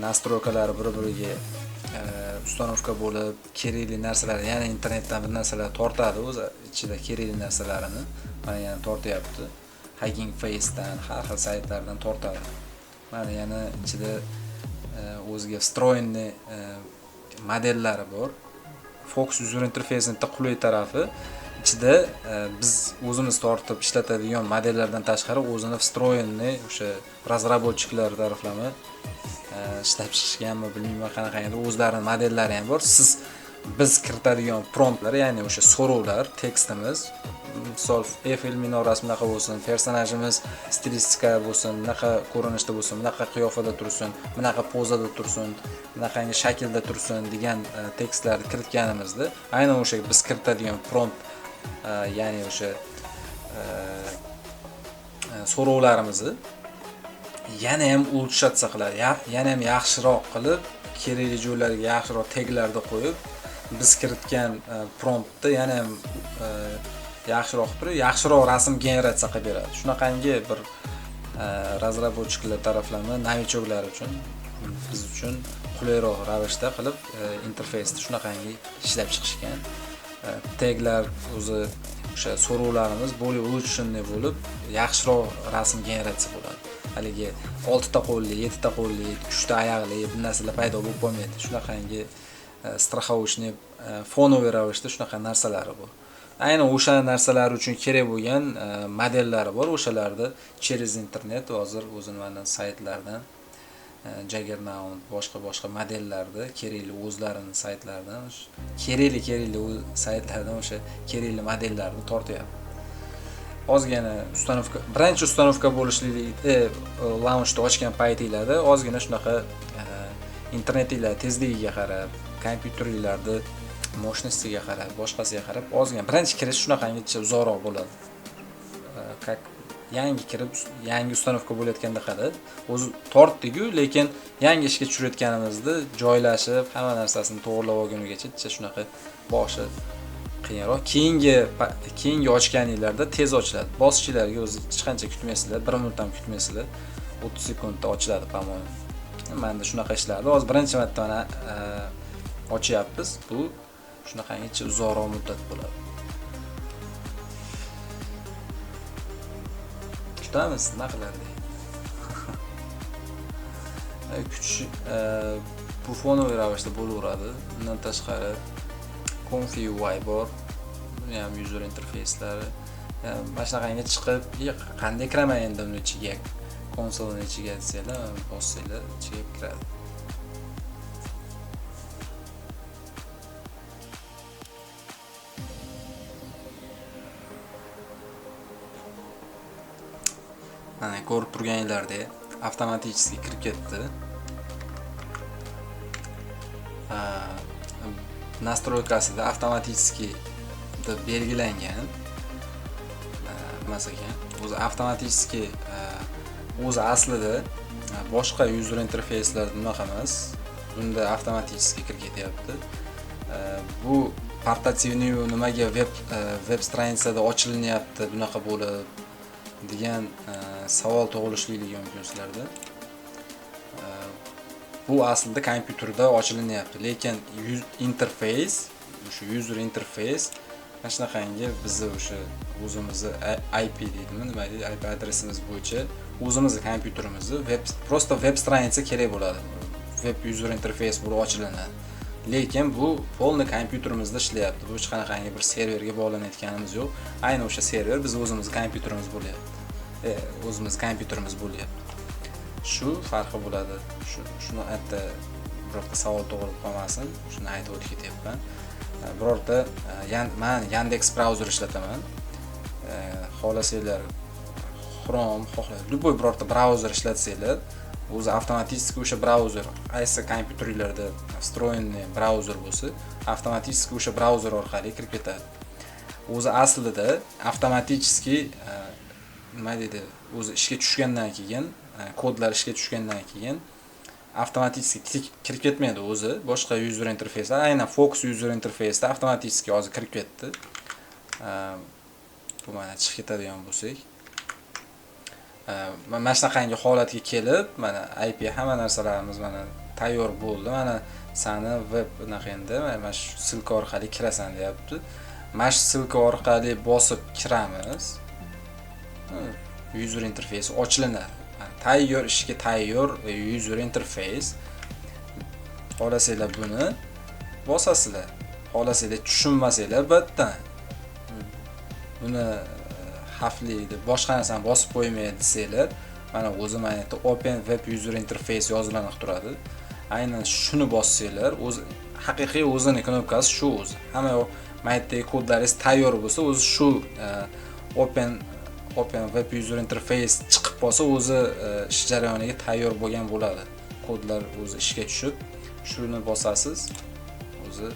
nastroykalari bir-biriga ustanovka bo'lib, kerakli narsalar, yana internetdan bir narsalar tortadi, o'zi ichida kerakli narsalarini mana yana tortyapti. Hugging Face'dan, har xil saytlardan tortadi. Mana yana ichida o'ziga встроенный modellari bor. Fox user interface'ning qulay tarafi ichida biz o'zimiz tortib ishlatadigan modellardan tashqari o'zini встроенный o'sha razraботчиклар taraflama ishlab chiqishganmi bilmayman, qanaqangidir o'zlarining modellari ham bor. Biz kiritadigan promptlar, ya'ni o'sha so'rovlar, tekstimiz, misol Eiffel minorasi bunaqa bo'lsin, personajimiz stilistika bo'lsin, bunaqa ko'rinishda bo'lsin, bunaqa qiyofada tursin, bunaqa pozada tursin, bunaqangi shaklda tursin degan tekstlarni kiritganimizda, aynan o'sha biz kiritadigan prompt, ya'ni o'sha so'rovlarimizni yana ham ulchshatsa qiladi, yana ham yaxshiroq qilib, kerakli joylarga yaxshiroq taglarni qo'yib, biz kiritgan promptni yana ham yaxshiroq turib, yaxshiroq rasm generatsiya qilib beradi. Shunaqangi bir razraботчиклар taraflama novichoklar uchun, biz uchun qulayroq ravishda qilib interfeysni shunaqangi ishlab chiqishgan. taglar o'zi o'sha so'rovlarimiz bo'lib ulучшенный bo'lib yaxshiroq rasm generatsiya bo'ladi. Haligi 6 ta qo'lli, 7 ta qo'lli, 3 ta oyoqli bu narsalar paydo bo'lib qolmaydi. Shunaqangi страховочный fonoviy ravishda shunaqa narsalari bor. Aynan o'sha narsalar uchun kerak bo'lgan modellari bor. O'shalarni через internet hozir o'zini mana saytlardan Juggernaut boshqa modellarda kerakli o'zlarining saytlaridan kerakli saytlardan o'sha kerakli modellarni tortyapti. Ozgina ustanovka, birinchi ustanovka bo'lishlikda launchni ochgan paytinglarda ozgina shunaqa internetinglar tezligiga qarab, kompyuterlarni mощностиga qarab, boshqasiga qarab ozgina birinchi kirish shunaqangicha uzoqroq bo'ladi. Yangi kirib, yangi ustanovka bo'layotganda qadar o'zi tortdi-ku, lekin yangi ishga tushirayotganimizda joylashib, hamma narsasini to'g'rilab olgunigacha shunaqa boshi qiyinroq. Keyingi ochganinglarda tez ochiladi. Bosqichlarga o'zi hech qancha kutmaysizlar, 1 minut ham kutmaysizlar. 30 sekundda ochiladi, по-моему. Menda shunaqa ishlardi. Hozir birinchi marta mana ochyapmiz. Bu shunaqangicha uzoqroq muddat bo'ladi. Kutamiz, nima qilardik? Kutish bu fonoviy ravishda bo'laveradi. Undan tashqari Config.ui bor. Buni ham user interfeyslari. Mana shunaqangi chiqib, qanday kiraman endi uni ichiga? Konsolning ichiga desanglar, bossanglar ichiga kiradi. Mana ko'rib turganinglardek avtomatik kirib ketdi. Настройкасida avtomatik deb belgilangan. Masalan, o'zi avtomatik o'zi aslida boshqa user interfeyslarda bunaqa emas. Bunda avtomatik kirib ketyapti. Bu portativniy nimaga web stransiyada ochilinyapti bunaqa bo'lib degan savol tug'ilishligi mumkin sizlarda. Bu aslida kompyuterda ochilinyapti, lekin interfays, o'sha user interfays mana shunaqangi bizni o'sha o'zimizni IP deydimi, nima deydi, IP adresimiz bo'yicha o'zimizni kompyuterimizni просто web stransiya kerak bo'ladi. Web user interfays bo'lib ochilinadi. Lekin bu polni kompyuterimizda ishlayapti. Bu hech qanaqangi bir serverga bog'lanayotganimiz yo'q. Ayni o'sha server biz o'zimiz kompyuterimiz bo'lyapti. O'zimiz kompyuterimiz bo'lyapti. Shu farqi bo'ladi. Shuni aytdi, birorta savol tug'ilib qolmasin. Shuni aytib o'tib ketyapman. Birorta men Yandex brauzer ishlataman. Xohlasanglar Chrome, любой birorta brauzer ishlatsanglar, o'zi avtomatik o'sha brauzer, qaysi kompyuterlarda встроенный brauzer bo'lsa, avtomatik o'sha brauzer orqali kirib ketadi. O'zi aslida avtomatik nima deydi, o'zi ishga tushgandan keyin, kodlar ishga tushgandan keyin avtomatik kirib ketmaydi o'zi, boshqa user interfeyslar, aynan Focus user interfeysda avtomatik hozir kirib ketdi. Bu mana chiqib ketadigan bo'lsak, mana shunaqangi holatga kelib, mana IP hamma narsalarimiz mana tayyor bo'ldi. Mana sani web bunaqanda mana shu silka orqali kirasan deyapti. Mana shu silka orqali bosib kiramiz. User interface ochilinadi. Tayyor ishga tayyor user interface. Xohlasanglar buni bosasizlar. Xohlasanglar tushunmasanglar bitta buni xavfli deb boshqa narsani bosib qo'ymaydi desanglar, mana o'zi mana yerda Open Web User Interface yozilib turadi. Aynan shuni bossanglar, o'zi haqiqiy o'zini knopkasi shu o'zi. Hamma mana yerdagi kodlaringiz tayyor bo'lsa, o'zi shu Open Web User Interface chiqib qolsa, o'zi ish jarayoniga tayyor bo'lgan bo'ladi. Kodlar o'zi ishga tushib, shuni bosasiz, o'zi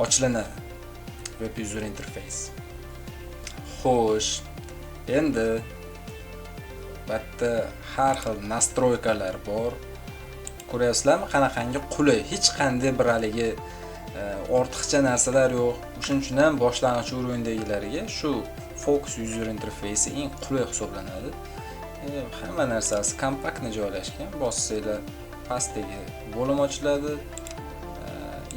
ochilinadi. Web User Interface. Xo'sh, endi bitta har xil настройкалар bor. Ko'ryapsizlarmi, qanaqangi qulay, hech qanday bir haligi ortiqcha narsalar yo'q. Shuning uchun ham boshlang'ich urindagilarga shu Focus User Interface eng qulay hisoblanadi. Hamma narsasi kompaktni joylashgan. Bossanglar pastdagi bo'lim ochiladi.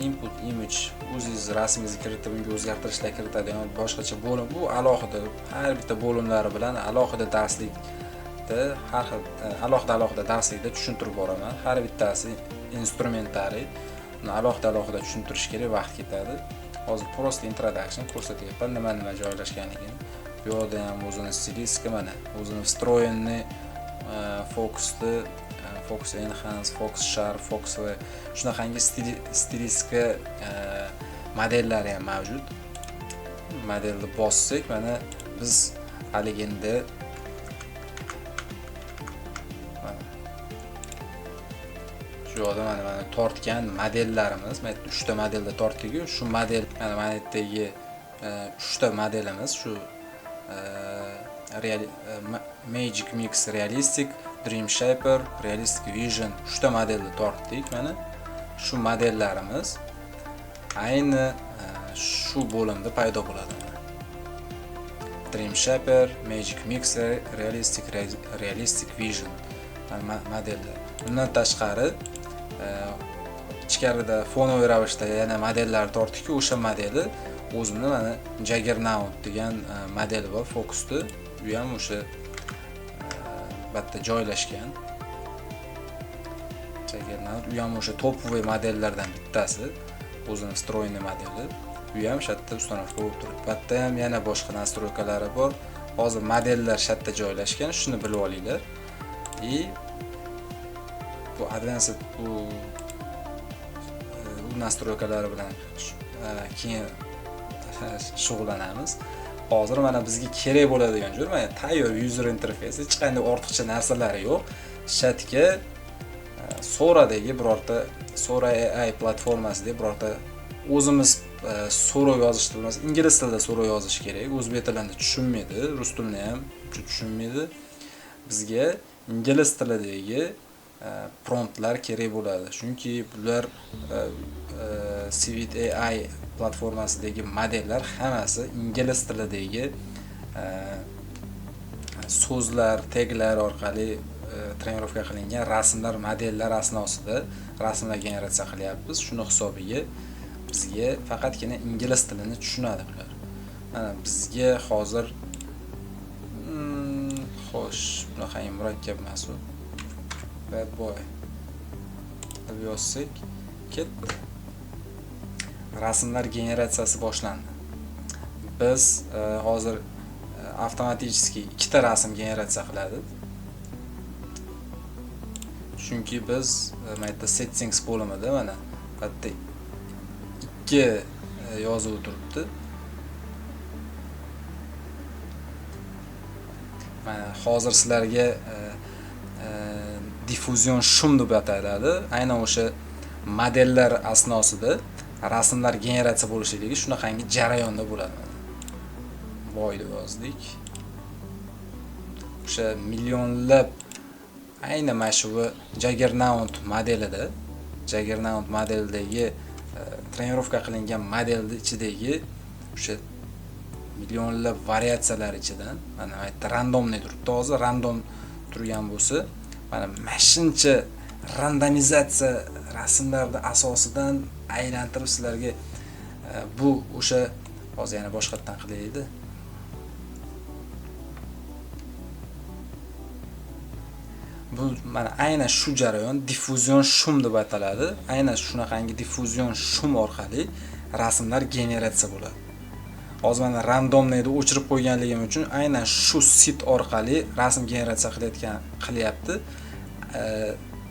input image o'zingiz rasmingizni kiritib unga o'zgartirishlar kiritadigan boshqacha bo'lim, bu alohida har bitta bo'limlari bilan alohida darslikda har xil alohida darslikda tushuntirib boraman. Har bittasi instrumentariy, uni alohida tushuntirish kerak, vaqt ketadi. Hozir prosta introduction ko'rsatyapman, nima joylashganligini. Bu yerda ham o'zini stilistika, mana o'zini встроенный fokusni, focus enhance, focus sharp, focus va shunaqangi stilistika modellari ham mavjud. Modelni bossak, mana biz haligenda shu yerda mana tortgan modellarimiz, mana 3 ta modelda tortdik-ku, shu model mana yerdagi 3 ta modelimiz shu Magic Mix Realistic, Dream Shaper, Realistic Vision 3 ta modelni tortdik. Mana shu modellarimiz ayni shu bo'limda paydo bo'ladi. Dream Shaper, Magic Mix Realistic Vision modellar. Bundan tashqari ichkarida fonoviy ravishda yana modellar tortdik-ku, o'sha modeli o'zimni mana Juggernaut degan modeli bor, Focus'da. Bu ham o'sha bitta joylashgan. Juggernaut, bu ham o'sha topoviy modellardan bittasi, o'zini встроенный modeli. Bu ham shatda uстановка bo'lib turibdi. Bitta ham yana boshqa nastroykalari bor. Hozir modellar shatda joylashgan, shuni bilib olinglar. Bu advanced bu nastroykalari bilan keyin shug'ullanamiz. Hozir mana bizga kerak bo'ladigan jo'r, mana tayyor user interfeysi, hech qanday ortiqcha narsalari yo'q. Shatga Sora'dagi birorta Sora AI platformasida birorta o'zimiz so'rov yozishni bilmas, ingliz tilida so'rov yozish kerak. O'zbek tilini tushunmaydi, rus tilini ham tushunmaydi. Bizga ingliz tilidagi promptlar kerak bo'ladi. Chunki bular Civit AI platformasidagi modellar hammasi ingliz tilidagi so'zlar, taglar orqali trenirovka qilingan rasmlar, modellar asnosida rasmlar generatsiya qilyapmiz. Shuni hisobiga bizga faqatgina ingliz tilini tushunadi bular. Mana bizga hozir xo'sh, bunaqa murakkab emas u. Bad boy deb yozsak ketdi. Rasmlar generatsiyasi boshlandi. Biz hozir avtomatik ikkita rasm generatsiya qiladi. Chunki biz mana yerda settings bo'limida mana bitta 2 yozib turibdi. Mana hozir sizlarga diffuzion shum deb ataladi. Aynan o'sha modellar asnosida rasmlar generatsiya bo'lishligi shunaqangi jarayonda bo'ladi. Voy deb yozdik. O'sha millionlab aynan mana shu Juggernaut modelida, Juggernaut modeldagi trenirovka qilingan modelni ichidagi o'sha millionlab variatsiyalar ichidan mana bu yerda randomniy turibdi. Hozir random turgan bo'lsa, mana shuncha randomizatsiya rasmlarning asosidan aylantirib sizlarga bu o'sha hozir yana boshqatdan qilaydi. Bu mana aynan shu jarayon diffuzion shum deb ataladi. Aynan shunaqangi diffuzion shum orqali rasmlar generatsiya bo'ladi. Hozir mana randomniyni o'chirib qo'yganligim uchun aynan shu sit orqali rasm generatsiya qilyapti.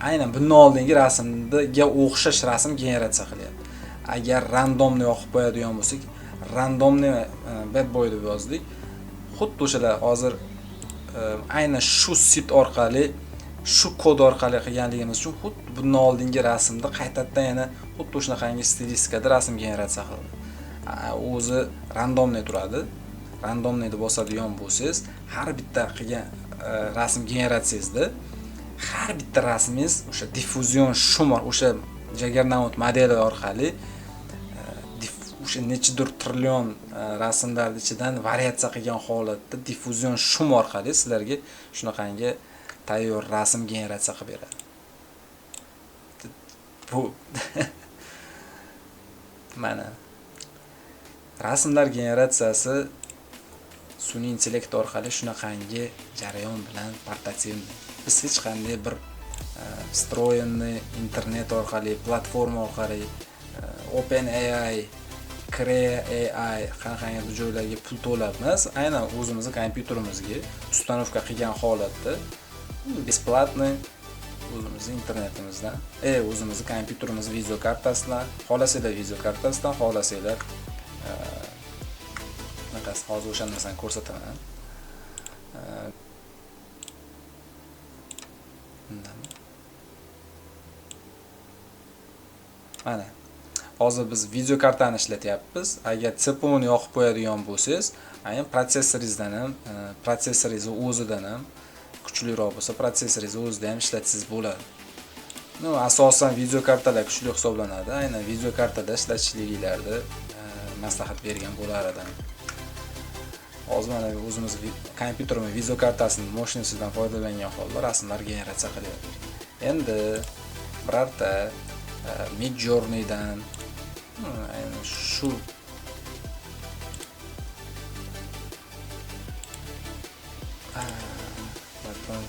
Aynan bundan oldingi rasmga o'xshash rasm generatsiya qilyapti. Agar randomni yoqib qo'yadigan bo'lsak, randomni bad boy deb yozdik. Xuddi o'shalar hozir aynan shu sit orqali, shu kod orqali qilganligimiz uchun xuddi bundan oldingi rasmda qaytadan yana xuddi shunaqangi stilistikada rasm generatsiya qildi. O'zi randomni turadi. Randomni deb bosadigan bo'lsangiz, har bitta qilgan rasm generatsiyasida har bitta rasmingiz o'sha diffuzion shum, o'sha Juggernaut modeli orqali o'sha nechidir trillion rasmlar ichidan variatsiya qilgan holatda diffuzion shum orqali sizlarga shunaqangi tayyor rasm generatsiya qilib beradi. Bu Mana rasmlar generatsiyasi sun'iy intellekt orqali shunaqangi jarayon bilan portativ. Biz hech qanday bir встроенный internet orqali, platforma orqali, OpenAI, Crea.ai qanaqangi joylarga pul to'labmiz. Aynan o'zimizning kompyuterimizga ustanovka qilgan holatda besplatniy o'zimizning internetimizdan, o'zimizning kompyuterimiz video kartasidan, xohlasanglar video kartasidan, xohlasanglar naqas hozir o'sha narsani ko'rsataman. Mana hozir biz video kartani ishlatyapmiz. Agar CPU ni yoqib qo'yadigan bo'lsangiz, aynan protsessoringizdan ham, protsessoringiz o'zidan ham kuchliroq bo'lsa, protsessoringiz o'zida ham ishlatsangiz bo'ladi. Asosan video kartalar kuchli hisoblanadi. Aynan video kartada ishlatishliginglarni maslahat bergan bo'lar edim. Hozir mana o'zimiz kompyuterimiz video kartasining moshinasidan foydalangan holda rasmlar generatsiya qilyapti. Endi birorta Midjourney'dan aynan shu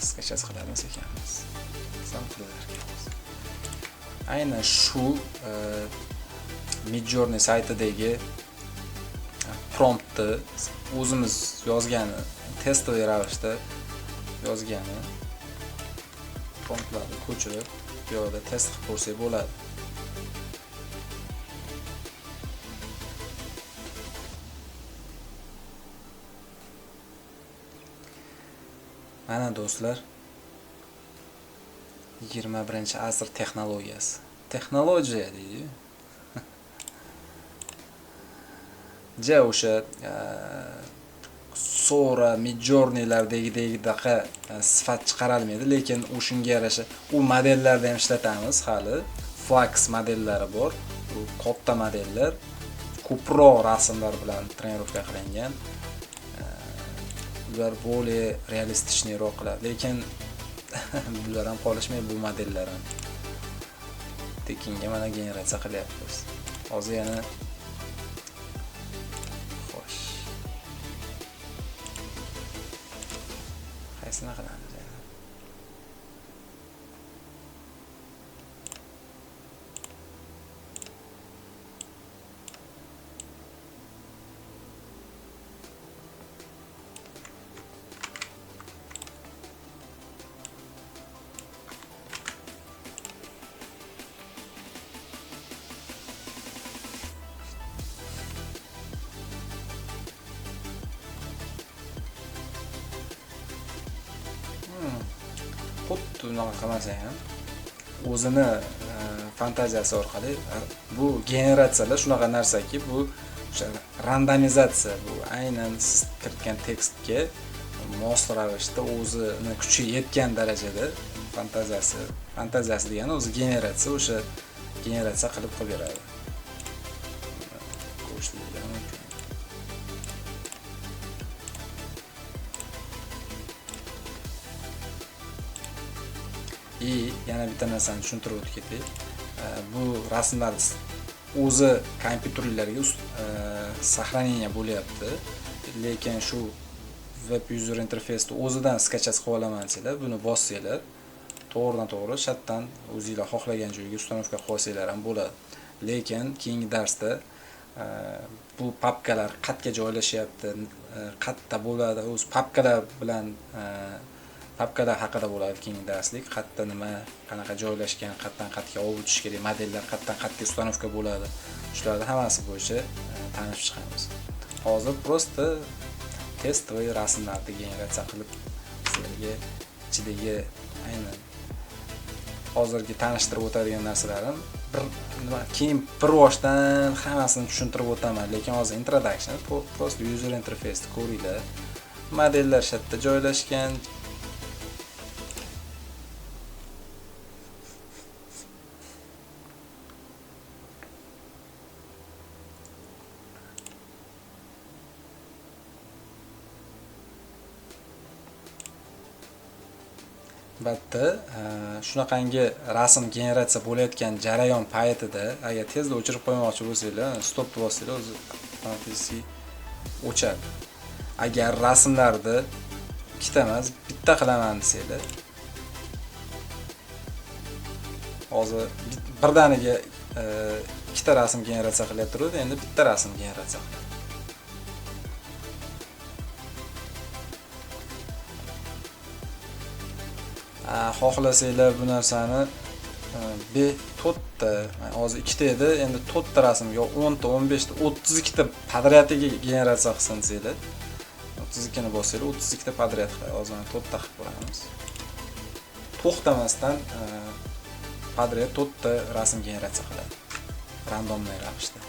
sketch qilamiz ekanmiz. Aynan shu Midjourney saytidagi promptni o'zimiz yozgani, testoviy ravishda yozgani promptlarni ko'chirib, bu yerda test qilib ko'rsak bo'ladi. Mana do'stlar, 21-asr texnologiyasi. Texnologiya deydi. O'sha Sora, Midjourney'lardagidaqa sifat chiqarolmaydi, lekin o'shunga yarasha u modellarda ham ishlatamiz hali. Flex modellari bor. Bu katta modellar, ko'proq rasmlar bilan trenirovka qilingan. Ular более realistikroq qiladi, lekin bular ham qolishmaydi, bu modellar ham. Tekinga mana generatsiya qilyapmiz. Hozir yana qaysini qilamiz? Xuddi unaqa qilmasa ham o'zini fantaziyasi orqali bu generatsiyalar shunaqa narsaki, bu o'sha randomizatsiya, bu aynan siz kiritgan tekstga mos ravishda o'zini kuchi yetgan darajada fantaziyasi degani o'zi generatsiya, o'sha generatsiya qilib beradi. Yana bitta narsani tushuntirib o'tib ketdik. Bu rasmlar o'zi kompyuterlarga saqlangan bo'lyapti, lekin shu web user interface'ni o'zidan sketch qilib olaman desanglar, buni bossanglar, to'g'ridan-to'g'ri shatdan o'zingizlar xohlagan joyga ustanovka qilib olsanglar ham bo'ladi. Lekin keyingi darsda bu papkalar qayerga joylashyapti, qayerda bo'ladi, o'z papkalar bilan papkalar haqida bo'ladi keyingi darslik. Qayerda nima, qanaqa joylashgan, qayerdan qayerga olib o'tish kerak, modellar qayerdan qayerga ustanovka bo'ladi. Shularning hammasi bo'yicha tanishib chiqamiz. Hozir prosta testoviy rasmlarni generatsiya qilib sizlarga ichidagi aynan hozirgi tanishtirib o'tadigan narsalarim keyin bir boshdan hammasini tushuntirib o'taman, lekin hozir introduction, prosta user interface ni ko'ringlar. Modellar shu yerda joylashgan. Albatta, shunaqangi rasm generatsiya bo'layotgan jarayon paytida agar tezda o'chirib qo'ymoqchi bo'lsanglar, stop bossanglar o'zi avtomatik o'chadi. Agar rasmlarni ikkita emas, bitta qilaman desanglar, hozir birdaniga ikkita rasm generatsiya qilyapti, endi bitta rasm generatsiya qiladi. Xohlasanglar bu narsani to'rtta, hozir ikkita edi, endi to'rtta rasm yo 10 ta, 15 ta, 32 ta podryadiga generatsiya qilsin desanglar, 32 ni bossanglar 32 ta podryad qiladi. Hozir mana to'rtta qilib ko'ramiz. To'xtamasdan podryad to'rtta rasm generatsiya qiladi. Randomli ravishda.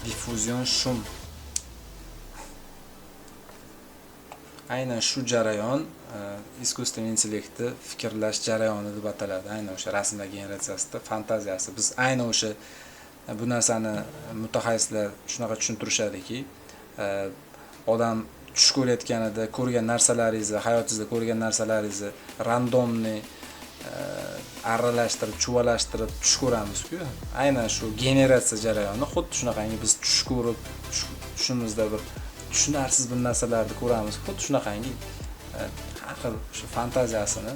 Diffuzion shum. Aynan shu jarayon искусственный intellektni fikrlash jarayoni deb ataladi. Aynan o'sha rasmlar generatsiyasida fantaziyasi. Biz aynan o'sha bu narsani mutaxassislar shunaqa tushuntirishadiki, odam tush ko'rayotganida ko'rgan narsalaringizni, hayotingizda ko'rgan narsalaringizni randomni aralashtirib, chuvalashtirib tush ko'ramiz-ku. Aynan shu generatsiya jarayoni xuddi shunaqangi biz tush ko'rib, tushimizda bir tushunarsiz bir narsalarni ko'ramiz. Xuddi shunaqangi aql shu fantaziyasini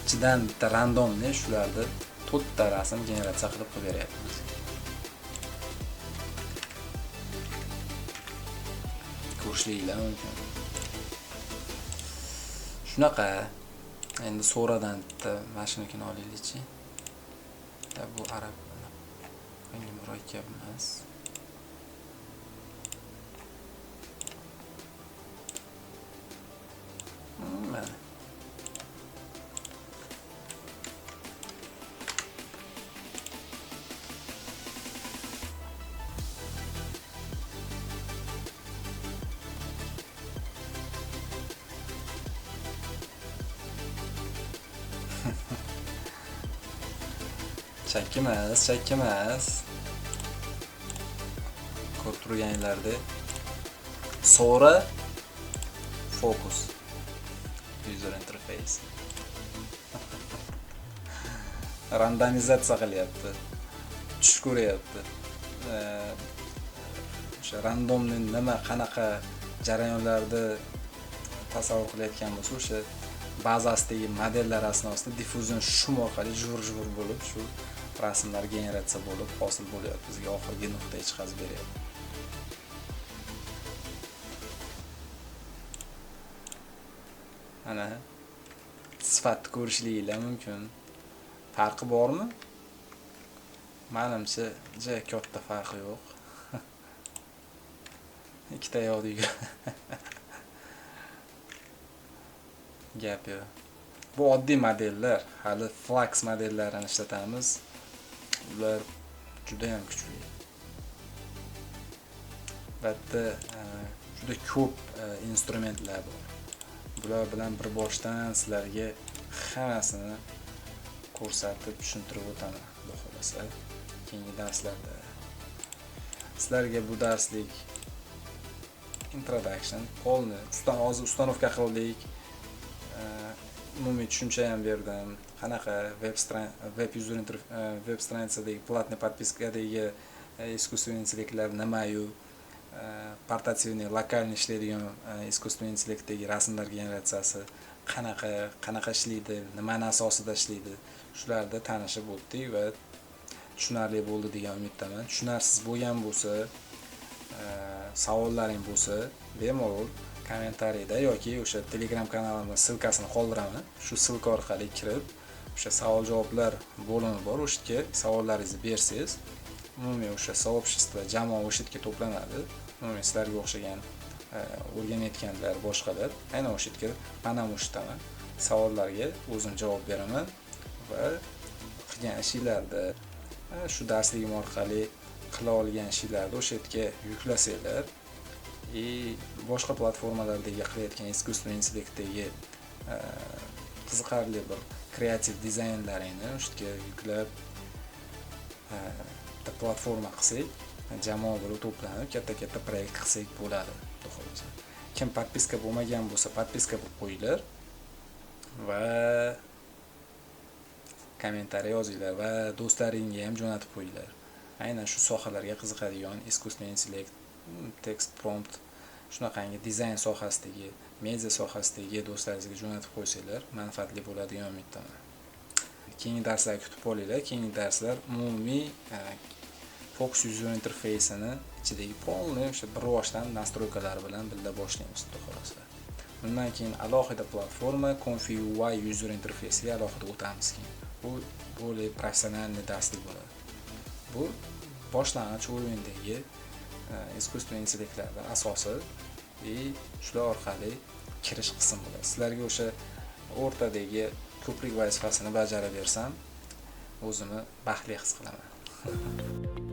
ichidan bitta randomni shularni to'rtta rasm generatsiya qilib beryapmiz. Ko'rishinglar mumkin. Shunaqa. Endi so'radan bitta mashinakini olaylik-chi. Bu arab qanday murakkab emas. Mana chakkimas. Ko'rib turganinglarda so'ra fokus user interface randomizatsiya qilyapti, tush ko'ryapti. O'sha randomni nima qanaqa jarayonlarda tasavvur qilayotgan bo'lsa, o'sha bazasidagi modellar asnosida diffuzion shum orqali jur bo'lib shu rasmlar generatsiya bo'lib hosil bo'lyapti, bizga oxirgi nuqtaga chiqazib beryapti. Ana sifatni ko'rishinglar mumkin. Farqi bormi? Menimcha juda katta farqi yo'q. Ikkita yo'qdiga. Gap yo'q. Bu oddiy modellar, hali Flux modellarini ishlatamiz. Ular juda ham kuchli. Albatta, juda ko'p instrumentlar bor. Bular bilan bir boshdan sizlarga hammasini ko'rsatib, tushuntirib o'taman, xudo xolasa, keyingi darslarda. Sizlarga bu darslik introduction, polni hozir ustanovka qildik. Umumiy tushuncha ham berdim. Qanaqa web stranitsadagi platniy podpiskadagi искусственный intellektlar nima-yu, portativniy lokalniy ishlaydigan искусственный intellektdagi rasmlar generatsiyasi qanaqa ishlaydi, nimani asosida ishlaydi, shularda tanishib o'tdik va tushunarli bo'ldi degan umiddaman. Tushunarsiz bo'lgan bo'lsa, savollaring bo'lsa, bemalol kommentariyda yoki o'sha Telegram kanalimda silkasini qoldiraman. Shu silka orqali kirib, o'sha savol-javoblar bo'limi bor, o'sha yerga savollaringizni bersangiz, umumiy o'sha soobщество jamoa o'sha yerga to'planadi. Umumiy sizlarga o'xshagan o'rganayotganlar, boshqalar, aynan o'sha yerga men ham o'shitaman. Savollarga o'zim javob beraman va qilgan ishinglarda shu darsligim orqali qila olgan ishlarni o'sha yerga yuklasanglar, boshqa platformalardagi qilayotgan искусственный intellektdagi qiziqarli bir kreativ dizaynlaringni o'sha yerga yuklab platforma qilsak, jamoa bo'lib to'planib katta proyekt qilsak bo'ladi, xolos. kim podpiska bo'lmagan bo'lsa podpiska bo'lib qo'yinglar va kommentariy yozinglar va do'stlaringga ham jo'natib qo'yinglar. Aynan shu sohalarga qiziqadigan искусственный интеллект, text prompt, shunaqangi dizayn sohasidagi, media sohasidagi do'stlaringizga jo'natib qo'ysanglar, manfaatli bo'ladi degan umiddaman. Keyingi darslarga kutib olinglar. Keyingi darslar umumiy Fox user interfeysini ichidagi polniy o'sha bir boshdan nastroykalar bilan birga boshlaymiz, xudo xolasa. Undan keyin alohida platforma Config UI user interfeysiga alohida o'tamiz keyin. Bu bo'lib professionalniy darslik bo'ladi. Bu boshlang'ich o'yindagi искусственный intellektlarning asosi va shular orqali kirish qismi bo'ladi. Sizlarga o'sha o'rtadagi ko'prik vazifasini bajaraversam, o'zimni baxtli his qilaman.